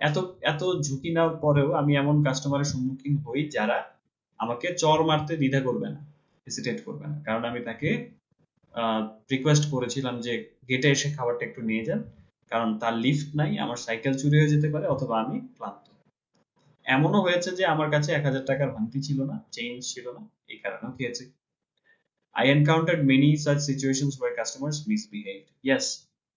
এত এত ঝুঁকি নেওয়ার পরেও আমি এমন কাস্টমারের সম্মুখীন হই যারা আমাকে চর মারতে দ্বিধা করবে না, হেসিটেট করবে না, কারণ আমি তাকে রিকোয়েস্ট করেছিলাম যে গেটে এসে খাবারটা একটু নিয়ে যান, কারণ তার লিফট নাই, আমার সাইকেল চুরি হয়ে যেতে পারে অথবা আমি ক্লান্ত। এমনও হয়েছে যে আমার কাছে 1000 টাকার ভাঙতি ছিল না, চেঞ্জ ছিল না, এই কারণেও খেয়েছি। I encountered many such situations where customers misbehaved. Yes,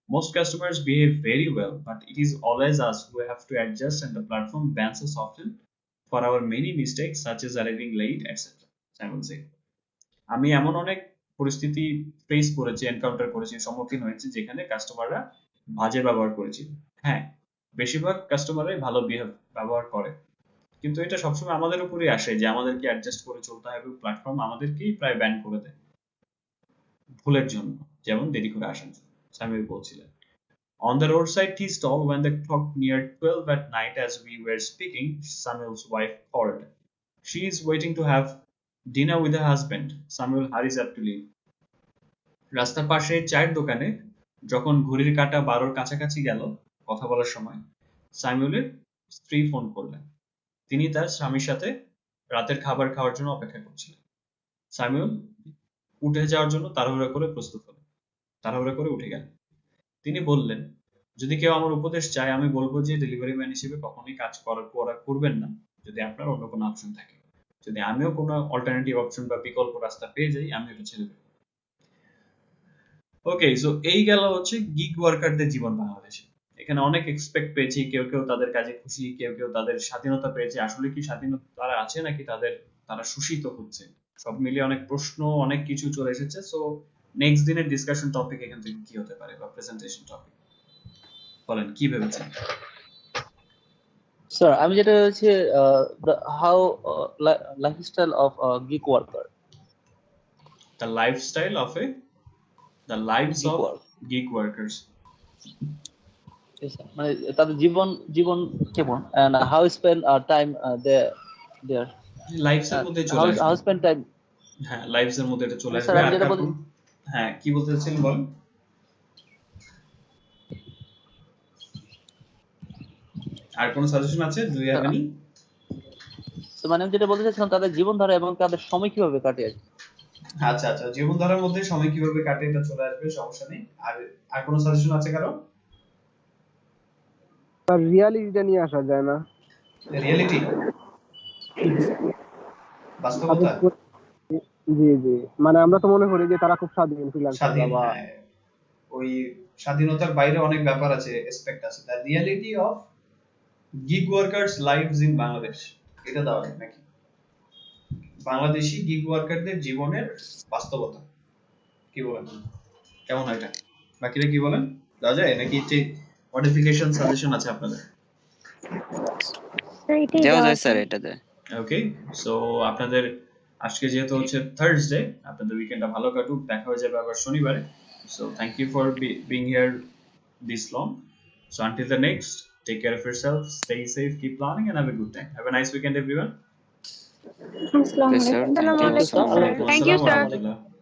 most customers behave very well, but it is always us who have to adjust and the platform bans us often for our many mistakes such as arriving late, etc. Simon said. আমি এমন অনেক পরিস্থিতি face করেছি, encounter করেছি, সম্মুখীন হয়েছি যেখানে কাস্টমাররা বাজে ব্যবহার করেছিল। হ্যাঁ, বেশিরভাগ কাস্টমাররাই ভালো ব্যবহার করে, কিন্তু এটা সবসময় আমাদের উপরেই আসে যে আমাদেরকে অ্যাডজাস্ট করে চলতে হবে। প্ল্যাটফর্ম আমাদেরকেই প্রায় ব্যান করে দেয় ভুলের জন্য, যেমন দেরি করে আসার জন্য। সামির বলছিলেন, On the roadside tea stall, when the clock neared 12 at night as we were speaking, Samuel's wife called. She is waiting to have dinner with her husband. Samuel hurries up to leave. রাস্তার পাশে চায়ের দোকানে যখন ঘড়ির কাঁটা 12-র কাছাকাছি গেল কথা বলার সময়, সামিউলের স্ত্রী ফোন করলেন। তিনি তার স্বামীর সাথে রাতের খাবার খাওয়ার জন্য অপেক্ষা করছিলেন। সামিউল উঠে যাওয়ার জন্য তাড়াহুড়া করে প্রস্তুত হলেন, তাড়াহুড়া করে উঠে গেলেন। তিনি বললেন, যদি কেউ আমার উপদেশ চায় আমি বলবো যে ডেলিভারি ম্যান হিসেবে কখনোই কাজ করবেন না যদি আপনার অন্য কোনো অপশন থাকে। যদি আমিও কোনো অল্টারনেটিভ অপশন বা বিকল্প রাস্তা পেয়ে যাই আমি এটা ছেড়ে দেবো। ওকে, সো এই গেল হচ্ছে গিগ ওয়ার্কারদের জীবন বাংলাদেশে। এখানে অনেক এক্সপেক্ট পেয়েছি, কেউ কেউ তাদের কাজে খুশি, কেউ কেউ তাদের স্বাধীনতা পেয়েছে। আসলে কি স্বাধীনতা তারা আছে নাকি তারা শোষিত হচ্ছে, সব মিলিয়ে অনেক প্রশ্ন, অনেক কিছু চলে এসেছে। সো নেক্সট দিনের ডিসকাশন টপিক এখান থেকে কি হতে পারে, বা প্রেজেন্টেশন টপিক বলেন কি ভেবেছেন?
স্যার আমি যেটা হচ্ছে how lifestyle of gig worker,
the lifestyle of the lives of gig workers,
মানে তাদের জীবন কেমন, and how spend time there
lives এর মধ্যে চলে আসবে।
how spend time,
হ্যাঁ লাইভস এর মধ্যে এটা চলে
স্যার
আসবে।
আমি
আর
যেটা বলি,
হ্যাঁ কি বলতে চাচ্ছেন বলেন। আর কোন সাজেশন আছে? Do you have any?
মানে আমি যেটা বলতে চাচ্ছিলাম তাদের জীবনধারা এবং তাদের সময় কিভাবে কাটে আর কি।
আচ্ছা আচ্ছা, জীবনধারার মধ্যে সময় কিভাবে কাটে এটা চলে আসবে, সমস্যা নেই। আর কোন সাজেশন আছে কারো?
আর রিয়ালিটিটা নিয়ে আসা যায় না?
রিয়েলিটি, বাস্তবতা।
জি জি, মানে আমরা তো মনে করি যে তারা খুব স্বাধীন ফ্রিল্যান্সার বা
ওই স্বাধীনতার বাইরে অনেক ব্যাপার আছে, এসপেক্ট আছে। The reality of gig workers lives in Bangladesh, এটা দেওয়া যায় নাকি? বাংলাদেশি গিগ ওয়ার্কারদের জীবনের বাস্তবতা কি বলেন, কেমন হয় এটা? বাকিরা কি বলেন, দেওয়া যায় নাকি মডিফিকেশন সাজেশন আছে আপনাদের?
এটাই
দেওয়া
দেওয়া
যায় স্যার
যায়।
এটাতে।
ওকে, সো আপনাদের আজকে যেহেতু হচ্ছে থার্সডে, আপনাদের উইকেন্ডটা ভালো কাটুক, দেখা হয়ে যাবে আবার শনিবারে। So thank you for being here this long. So until the next, take care of yourself, stay safe, keep learning, and have a good time. Have a nice weekend, everyone.
আসসালামু
Okay, sir.
আলাইকুম।
Thank you
Assalamu
so
alaikum, sir.
much.
Thank you,
Assalamu
sir.
alaikum.